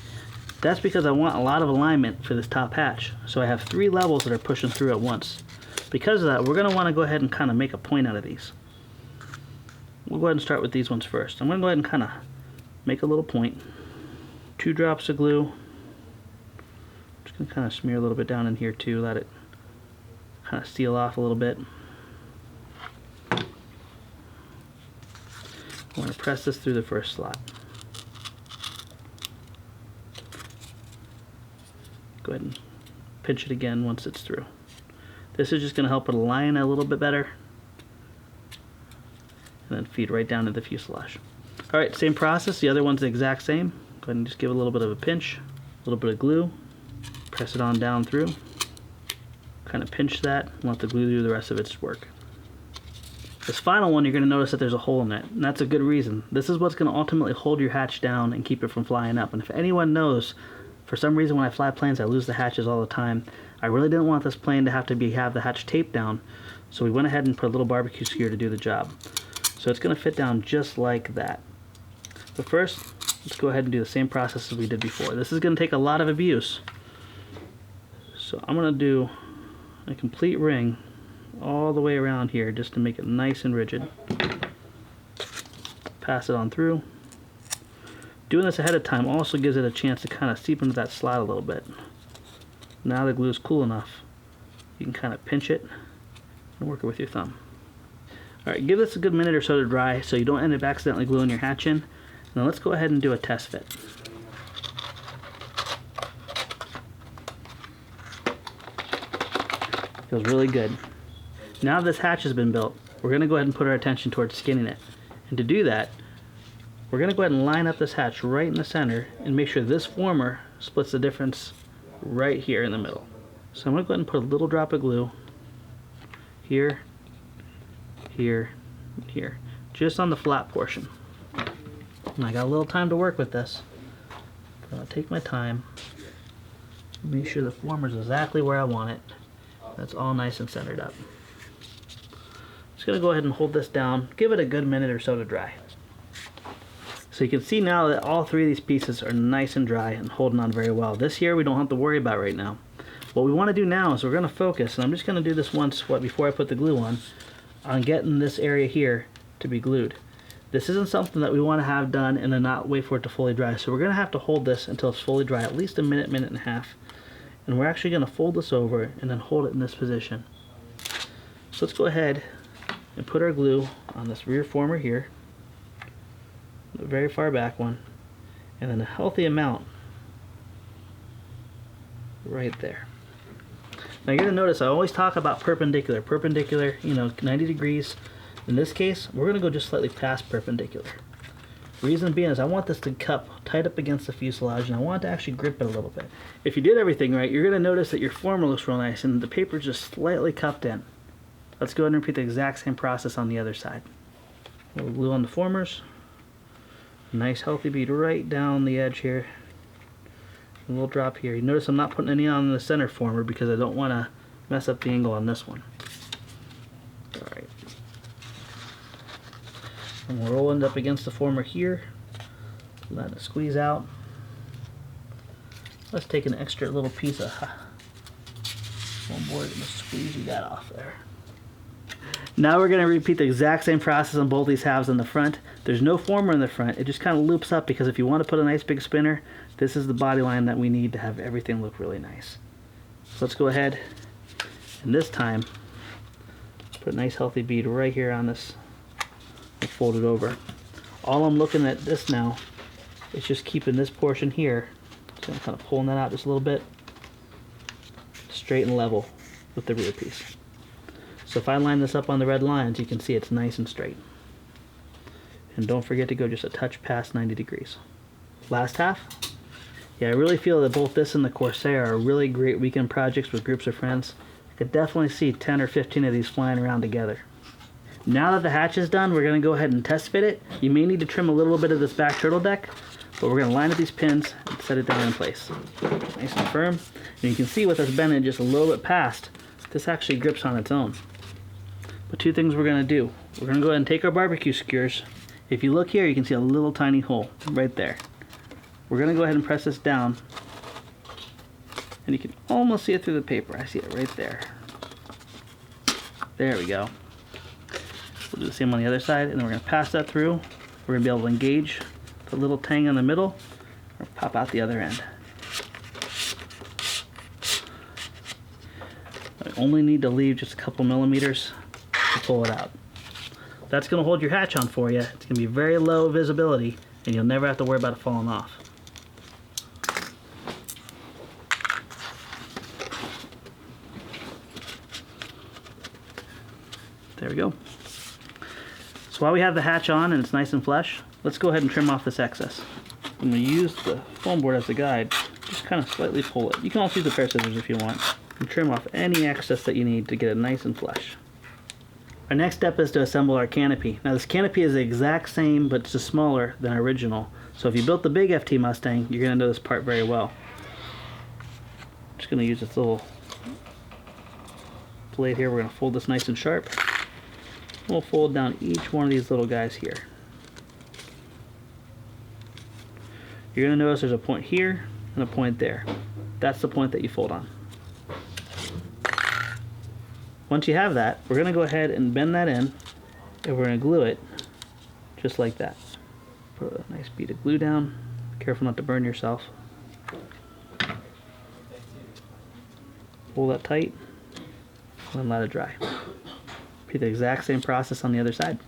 That's because I want a lot of alignment for this top hatch, so I have 3 levels that are pushing through at once. Because of that, we're going to want to go ahead and kind of make a point out of these. We'll go ahead and start with these ones first. I'm going to go ahead and kind of make a little point. 2 drops of glue. Just going to kind of smear a little bit down in here too, let it kind of seal off a little bit. I'm going to press this through the first slot. Go ahead and pinch it again once it's through. This is just going to help it align a little bit better, and then feed right down to the fuselage. Alright, same process, the other one's the exact same. Go ahead and just give a little bit of a pinch, a little bit of glue, press it on down through, kind of pinch that, and let the glue do the rest of its work. This final one, you're going to notice that there's a hole in it, and that's a good reason. This is what's going to ultimately hold your hatch down and keep it from flying up. And if anyone knows, for some reason when I fly planes I lose the hatches all the time. I really didn't want this plane to have the hatch taped down, so we went ahead and put a little barbecue skewer to do the job. So it's going to fit down just like that. But first, let's go ahead and do the same process as we did before. This is going to take a lot of abuse. So I'm going to do a complete ring all the way around here just to make it nice and rigid. Pass it on through. Doing this ahead of time also gives it a chance to kind of seep into that slot a little bit. Now the glue is cool enough, you can kind of pinch it and work it with your thumb. Alright, give this a good minute or so to dry so you don't end up accidentally gluing your hatch in. Now let's go ahead and do a test fit. Feels really good. Now this hatch has been built, we're going to go ahead and put our attention towards skinning it. And to do that, we're going to go ahead and line up this hatch right in the center and make sure this former splits the difference right here in the middle. So I'm going to go ahead and put a little drop of glue here, here, and here, just on the flat portion. And I got a little time to work with this. So I'll take my time, make sure the former is exactly where I want it. That's all nice and centered up. Just going to go ahead and hold this down, give it a good minute or so to dry. So you can see now that all three of these pieces are nice and dry and holding on very well. This here we don't have to worry about right now. What we want to do now is we're going to focus, and I'm just going to do this once before I put the glue on getting this area here to be glued. This isn't something that we want to have done and then not wait for it to fully dry. So we're going to have to hold this until it's fully dry, at least a minute, minute and a half. And we're actually going to fold this over and then hold it in this position. So let's go ahead and put our glue on this rear former here, the very far back one, and then a healthy amount right there. Now you're going to notice I always talk about perpendicular, you know, 90 degrees. In this case, we're going to go just slightly past perpendicular. Reason being is I want this to cup tight up against the fuselage, and I want it to actually grip it a little bit. If you did everything right, you're going to notice that your former looks real nice and the paper is just slightly cupped in. Let's go ahead and repeat the exact same process on the other side. We'll glue on the formers. Nice healthy bead right down the edge here. A little drop here. You notice I'm not putting any on the center former because I don't want to mess up the angle on this one. Alright. And we're rolling up against the former here. Let it squeeze out. Let's take an extra little piece of one board and just squeeze that off there. Now we're going to repeat the exact same process on both these halves on the front. There's no former in the front. It just kind of loops up because if you want to put a nice big spinner, this is the body line that we need to have everything look really nice. So let's go ahead and this time put a nice healthy bead right here on this and fold it over. All I'm looking at this now is just keeping this portion here, so I'm kind of pulling that out just a little bit, straight and level with the rear piece. So if I line this up on the red lines, you can see it's nice and straight. And don't forget to go just a touch past 90 degrees. Last half. Yeah, I really feel that both this and the Corsair are really great weekend projects with groups of friends. I could definitely see 10 or 15 of these flying around together. Now that the hatch is done, we're going to go ahead and test fit it. You may need to trim a little bit of this back turtle deck, but we're going to line up these pins and set it down in place. Nice and firm. And you can see with us bending just a little bit past, this actually grips on its own. But two things we're going to do. We're going to go ahead and take our barbecue skewers. If you look here, you can see a little tiny hole right there. We're going to go ahead and press this down. And you can almost see it through the paper. I see it right there. There we go. We'll do the same on the other side, and then we're going to pass that through. We're going to be able to engage the little tang in the middle, or pop out the other end. I only need to leave just a couple millimeters to pull it out. That's going to hold your hatch on for you. It's going to be very low visibility, and you'll never have to worry about it falling off. There we go. So while we have the hatch on and it's nice and flush, let's go ahead and trim off this excess. I'm going to use the foam board as a guide. Just kind of slightly pull it. You can also use a pair of scissors if you want. And trim off any excess that you need to get it nice and flush. Our next step is to assemble our canopy. Now this canopy is the exact same, but it's just smaller than our original. So if you built the big FT Mustang, you're going to know this part very well. I'm just going to use this little blade here. We're going to fold this nice and sharp. We'll fold down each one of these little guys here. You're going to notice there's a point here and a point there. That's the point that you fold on. Once you have that, we're going to go ahead and bend that in, and we're going to glue it just like that. Put a nice bead of glue down. Careful not to burn yourself. Pull that tight and let it dry. Repeat the exact same process on the other side.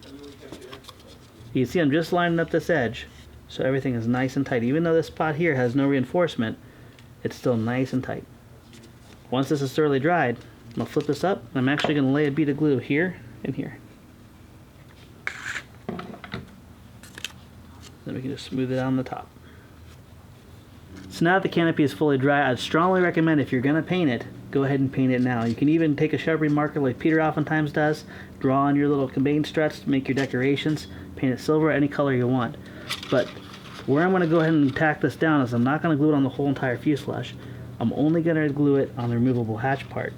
You can see I'm just lining up this edge so everything is nice and tight. Even though this spot here has no reinforcement, it's still nice and tight. Once this is thoroughly dried, I'm going to flip this up and I'm actually going to lay a bead of glue here and here. Then we can just smooth it on the top. So now that the canopy is fully dry, I'd strongly recommend if you're going to paint it, go ahead and paint it now. You can even take a Sharpie marker like Peter oftentimes does, draw on your little cabane struts to make your decorations, paint it silver, any color you want. But where I'm going to go ahead and tack this down is I'm not going to glue it on the whole entire fuselage. I'm only going to glue it on the removable hatch part.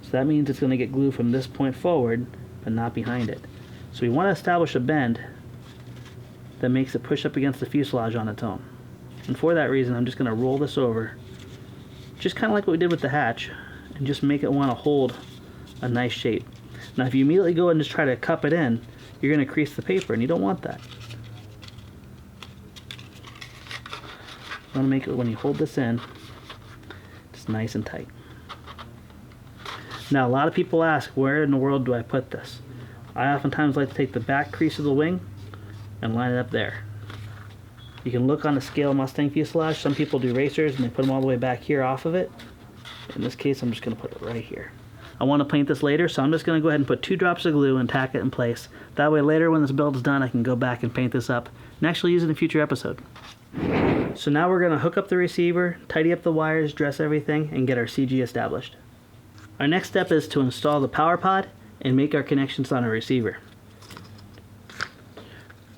So that means it's going to get glue from this point forward, but not behind it. So we want to establish a bend that makes it push up against the fuselage on its own. And for that reason, I'm just going to roll this over, just kind of like what we did with the hatch, and just make it want to hold a nice shape. Now if you immediately go and just try to cup it in, you're going to crease the paper, and you don't want that. You want to make it, when you hold this in, just nice and tight. Now a lot of people ask, where in the world do I put this? I oftentimes like to take the back crease of the wing and line it up there. You can look on the scale Mustang fuselage. Some people do racers and they put them all the way back here off of it. In this case, I'm just going to put it right here. I want to paint this later, so I'm just going to go ahead and put 2 drops of glue and tack it in place. That way later when this build is done, I can go back and paint this up and actually use it in a future episode. So now we're going to hook up the receiver, tidy up the wires, dress everything, and get our CG established. Our next step is to install the power pod and make our connections on our receiver.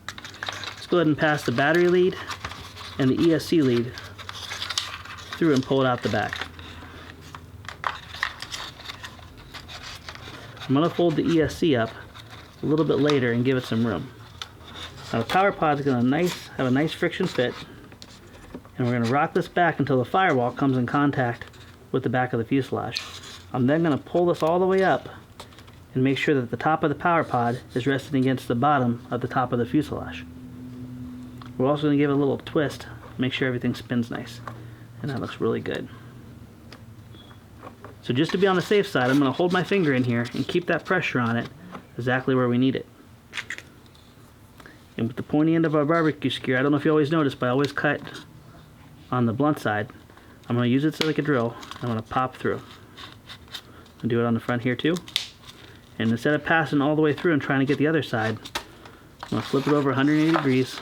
Let's go ahead and pass the battery lead and the ESC lead through and pull it out the back. I'm going to fold the ESC up a little bit later and give it some room. Now the power pod is going to have a nice friction fit, and we're going to rock this back until the firewall comes in contact with the back of the fuselage. I'm then going to pull this all the way up and make sure that the top of the power pod is resting against the bottom of the top of the fuselage. We're also going to give it a little twist, make sure everything spins nice, and that looks really good. So just to be on the safe side, I'm going to hold my finger in here and keep that pressure on it exactly where we need it. And with the pointy end of our barbecue skewer, I don't know if you always notice, but I always cut on the blunt side. I'm going to use it like a drill. I'm going to pop through. And do it on the front here too. And instead of passing all the way through and trying to get the other side, I'm going to flip it over 180 degrees.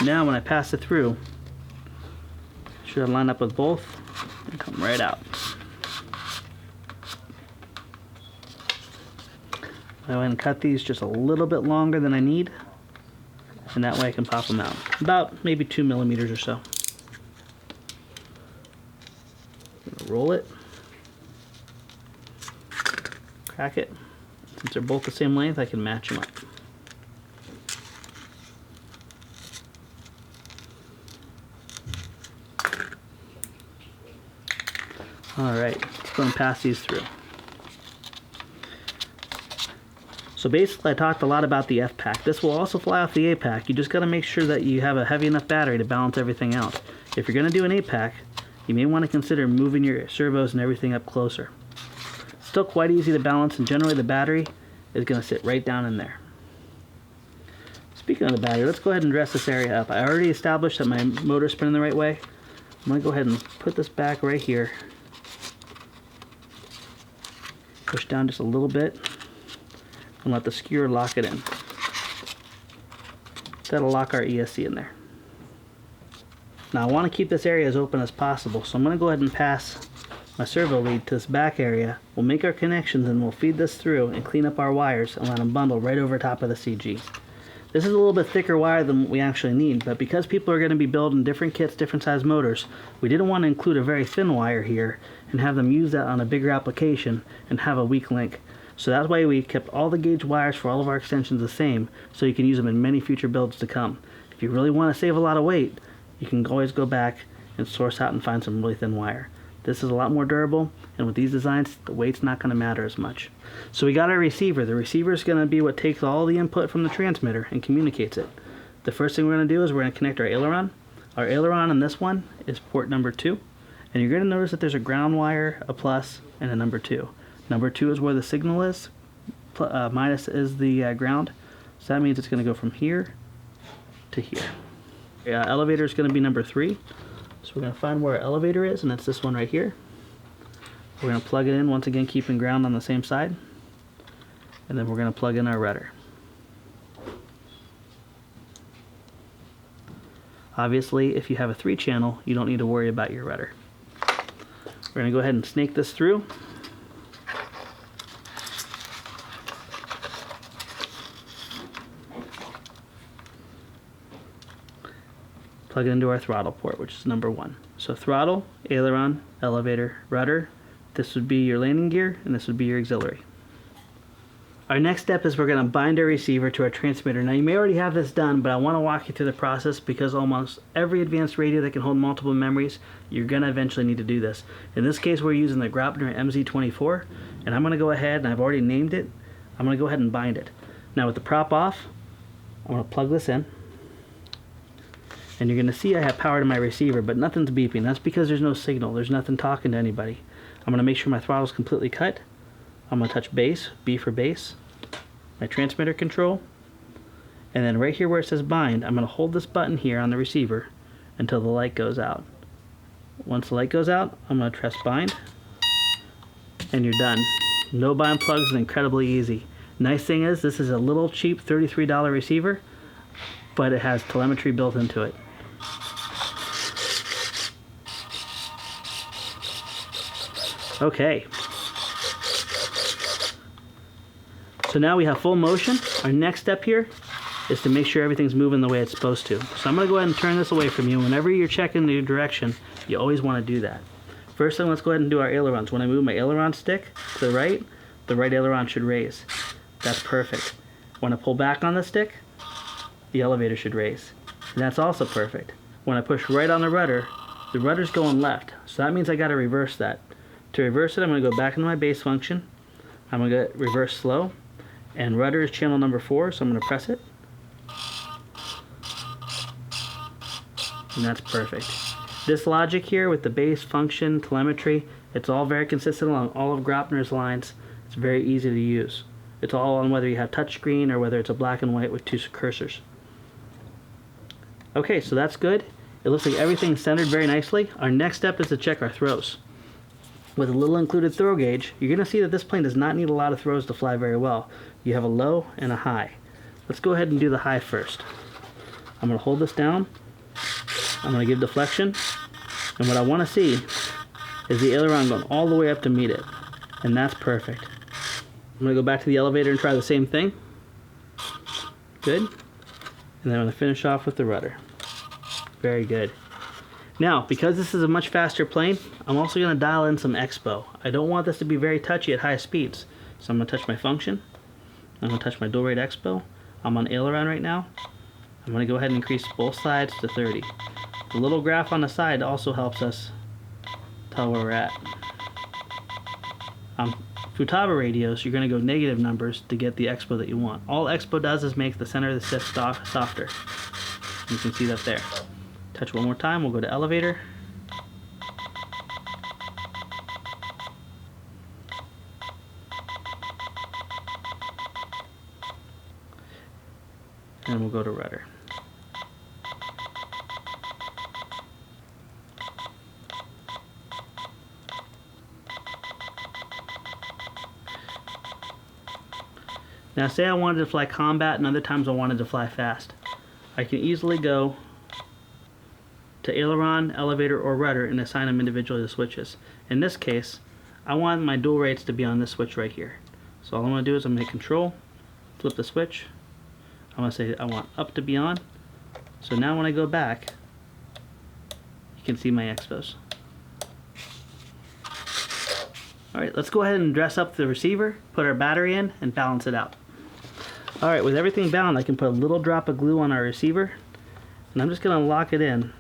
Now when I pass it through, it should line up with both and come right out. I go ahead and cut these just a little bit longer than I need, and that way I can pop them out. About maybe 2 millimeters or so. Roll it, crack it. Since they're both the same length, I can match them up. Alright, let's go and pass these through. So basically I talked a lot about the F-pack. This will also fly off the A-pack. You just got to make sure that you have a heavy enough battery to balance everything out. If you're going to do an A-pack, you may want to consider moving your servos and everything up closer. Still quite easy to balance, and generally the battery is going to sit right down in there. Speaking of the battery, let's go ahead and dress this area up. I already established that my motor's spinning the right way. I'm going to go ahead and put this back right here. Push down just a little bit and let the skewer lock it in. That'll lock our ESC in there. Now I want to keep this area as open as possible, so I'm going to go ahead and pass my servo lead to this back area. We'll make our connections and we'll feed this through and clean up our wires and let them bundle right over top of the CG. This is a little bit thicker wire than we actually need, but because people are going to be building different kits, different size motors, we didn't want to include a very thin wire here and have them use that on a bigger application and have a weak link. So that's why we kept all the gauge wires for all of our extensions the same, so you can use them in many future builds to come. If you really want to save a lot of weight, you can always go back and source out and find some really thin wire. This is a lot more durable, and with these designs, the weight's not going to matter as much. So we got our receiver. The receiver is going to be what takes all the input from the transmitter and communicates it. The first thing we're going to do is we're going to connect our aileron. Our aileron on this one is port number 2, and you're going to notice that there's a ground wire, a plus, and a number 2. Number 2 is where the signal is, minus is the ground, so that means it's going to go from here to here. Elevator is going to be number 3. So we're going to find where our elevator is, and that's this one right here. We're going to plug it in, once again keeping ground on the same side. And then we're going to plug in our rudder. Obviously, if you have a 3-channel, you don't need to worry about your rudder. We're going to go ahead and snake this through. Plug it into our throttle port, which is number 1. So throttle, aileron, elevator, rudder. This would be your landing gear, and this would be your auxiliary. Our next step is we're going to bind our receiver to our transmitter. Now you may already have this done, but I want to walk you through the process because almost every advanced radio that can hold multiple memories, you're going to eventually need to do this. In this case, we're using the Graupner MZ24, and I'm going to go ahead, and I've already named it, I'm going to go ahead and bind it. Now with the prop off, I'm going to plug this in. And you're going to see I have power to my receiver, but nothing's beeping. That's because there's no signal. There's nothing talking to anybody. I'm going to make sure my throttle's completely cut. I'm going to touch bass, B for bass, my transmitter control, and then right here where it says bind, I'm going to hold this button here on the receiver until the light goes out. Once the light goes out, I'm going to press bind, and you're done. No bind plugs, and incredibly easy. Nice thing is, this is a little cheap $33 receiver, but it has telemetry built into it. Okay. So now we have full motion. Our next step here is to make sure everything's moving the way it's supposed to. So I'm going to go ahead and turn this away from you. Whenever you're checking the direction, you always want to do that. First thing, let's go ahead and do our ailerons. When I move my aileron stick to the right aileron should raise. That's perfect. When I pull back on the stick, the elevator should raise. And that's also perfect. When I push right on the rudder's going left. So that means I got to reverse that. To reverse it, I'm going to go back into my base function. I'm going to go reverse slow. And rudder is channel number 4, so I'm going to press it. And that's perfect. This logic here with the base function, telemetry, it's all very consistent along all of Graupner's lines. It's very easy to use. It's all on whether you have touchscreen or whether it's a black and white with 2 cursors. Okay, so that's good. It looks like everything's centered very nicely. Our next step is to check our throws. With a little included throw gauge, you're going to see that this plane does not need a lot of throws to fly very well. You have a low and a high. Let's go ahead and do the high first. I'm going to hold this down. I'm going to give deflection. And what I want to see is the aileron going all the way up to meet it. And that's perfect. I'm going to go back to the elevator and try the same thing. Good. And then I'm going to finish off with the rudder. Very good. Now, because this is a much faster plane, I'm also going to dial in some expo. I don't want this to be very touchy at high speeds. So I'm going to touch my function. I'm going to touch my dual rate expo. I'm on aileron right now. I'm going to go ahead and increase both sides to 30. The little graph on the side also helps us tell where we're at. On Futaba radios, you're going to go negative numbers to get the expo that you want. All expo does is make the center of the stick softer. You can see that there. Touch one more time, we'll go to elevator. And we'll go to rudder. Now say I wanted to fly combat and other times I wanted to fly fast. I can easily go to aileron, elevator, or rudder and assign them individually to switches. In this case, I want my dual rates to be on this switch right here. So all I'm going to do is I'm going to hit control, flip the switch. I'm going to say I want up to be on. So now when I go back, you can see my expos. Alright, let's go ahead and dress up the receiver, put our battery in, and balance it out. Alright, with everything bound, I can put a little drop of glue on our receiver, and I'm just going to lock it in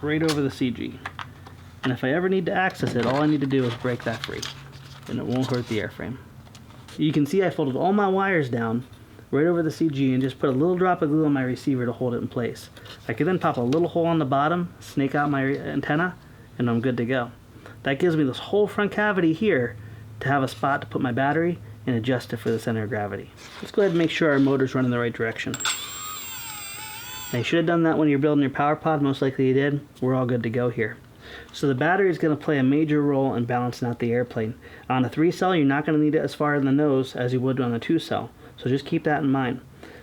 right over the CG. And if I ever need to access it, all I need to do is break that free, and it won't hurt the airframe. You can see I folded all my wires down right over the CG and just put a little drop of glue on my receiver to hold it in place. I can then pop a little hole on the bottom, snake out my antenna, and I'm good to go. That gives me this whole front cavity here to have a spot to put my battery and adjust it for the center of gravity. Let's go ahead and make sure our motor's running the right direction. Now you should have done that when you're building your power pod, most likely you did. We're all good to go here. So the battery is going to play a major role in balancing out the airplane. On a 3-cell, you're not going to need it as far in the nose as you would on a 2-cell. So just keep that in mind.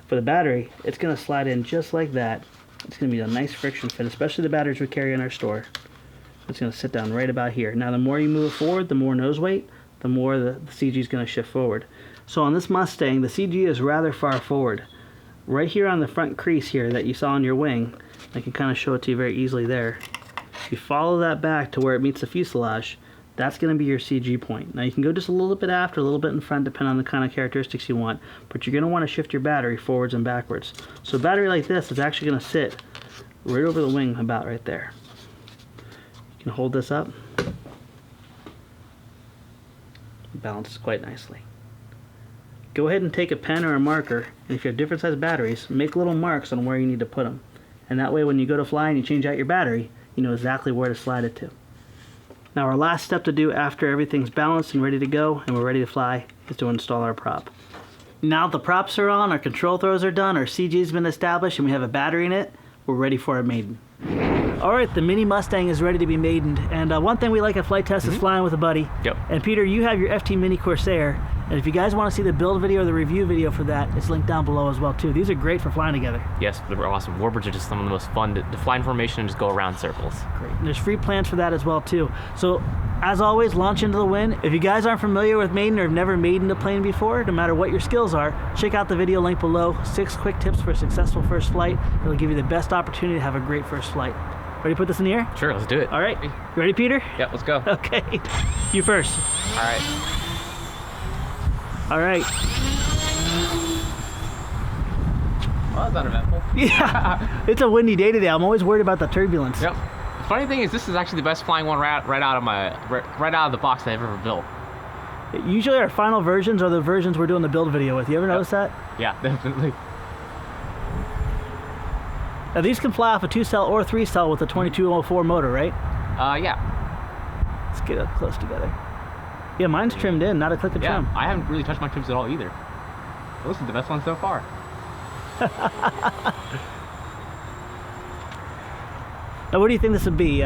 For the battery, it's going to slide in just like that. It's going to be a nice friction fit, especially the batteries we carry in our store. It's going to sit down right about here. Now the more you move it forward, the more nose weight, the more the CG is going to shift forward. So on this Mustang, the CG is rather far forward. Right here on the front crease here that you saw on your wing, I can kind of show it to you very easily there. If you follow that back to where it meets the fuselage, that's going to be your CG point. Now you can go just a little bit after, a little bit in front, depending on the kind of characteristics you want, but you're going to want to shift your battery forwards and backwards. So a battery like this is actually going to sit right over the wing, about right there. You can hold this up. It balances quite nicely. Go ahead and take a pen or a marker, and if you have different size batteries, make little marks on where you need to put them. And that way when you go to fly and you change out your battery, you know exactly where to slide it to. Now our last step to do after everything's balanced and ready to go and we're ready to fly is to install our prop. Now the props are on, our control throws are done, our CG's been established, and we have a battery in it, we're ready for our Maiden. Alright, the Mini Mustang is ready to be maidened, and one thing we like at Flight Test is flying with a buddy. Yep. And Peter, you have your FT Mini Corsair, and if you guys want to see the build video or the review video for that, it's linked down below as well too. These are great for flying together. Yes, they're awesome. Warbirds are just some of the most fun to fly in formation and just go around circles. Great. And there's free plans for that as well too. So as always, launch into the wind. If you guys aren't familiar with Maiden or have never maidened a plane before, no matter what your skills are, check out the video link below. 6 quick tips for a successful first flight. It'll give you the best opportunity to have a great first flight. Ready to put this in the air? Sure, let's do it. All right. You ready, Peter? Yep, let's go. Okay. You first. All right. All right. Well, that's uneventful. Yeah. It's a windy day today. I'm always worried about the turbulence. Yep. The funny thing is, this is actually the best flying one right out of the box that I've ever built. Usually our final versions are the versions we're doing the build video with. You ever notice that? Yeah, definitely. Now these can fly off a 2-cell or 3-cell with a 2204 motor, right? Yeah. Let's get up close together. Yeah, mine's trimmed in, not a click of trim. I haven't really touched my trims at all either. Well, this is the best one so far. Now, what do you think this would be?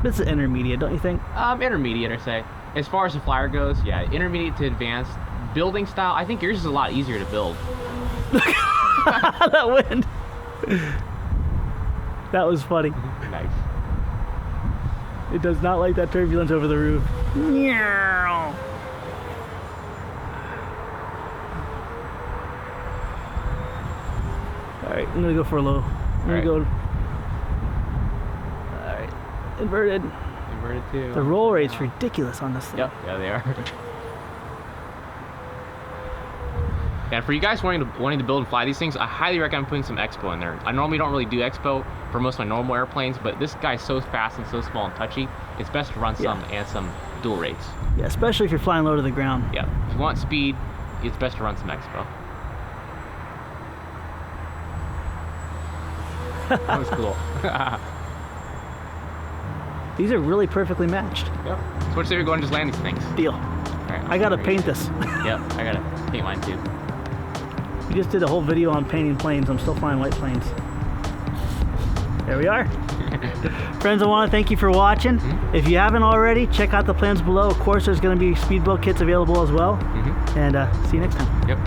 This is intermediate, don't you think? Intermediate, I say. As far as the flyer goes, yeah, intermediate to advanced. Building style, I think yours is a lot easier to build. That wind. That was funny. Nice. It does not like that turbulence over the roof. Alright, I'm gonna go for a low. I'm gonna go. Alright. Inverted. Inverted too. The roll rate's ridiculous on this thing. Yep, yeah, they are. And for you guys wanting to build and fly these things, I highly recommend putting some expo in there. I normally don't really do expo for most of my normal airplanes, but this guy's so fast and so small and touchy, it's best to run some and some dual rates. Yeah, especially if you're flying low to the ground. Yeah, if you want speed, it's best to run some expo. That was cool. These are really perfectly matched. Yep. So what do you say we go and just land these things? Deal. Right, I gotta paint this. Yep, I gotta paint mine too. We just did a whole video on painting planes. I'm still flying white planes. There we are. Friends, I want to thank you for watching. If you haven't already, check out the plans below. Of course, there's going to be speedboat kits available as well. And see you next time. Yep.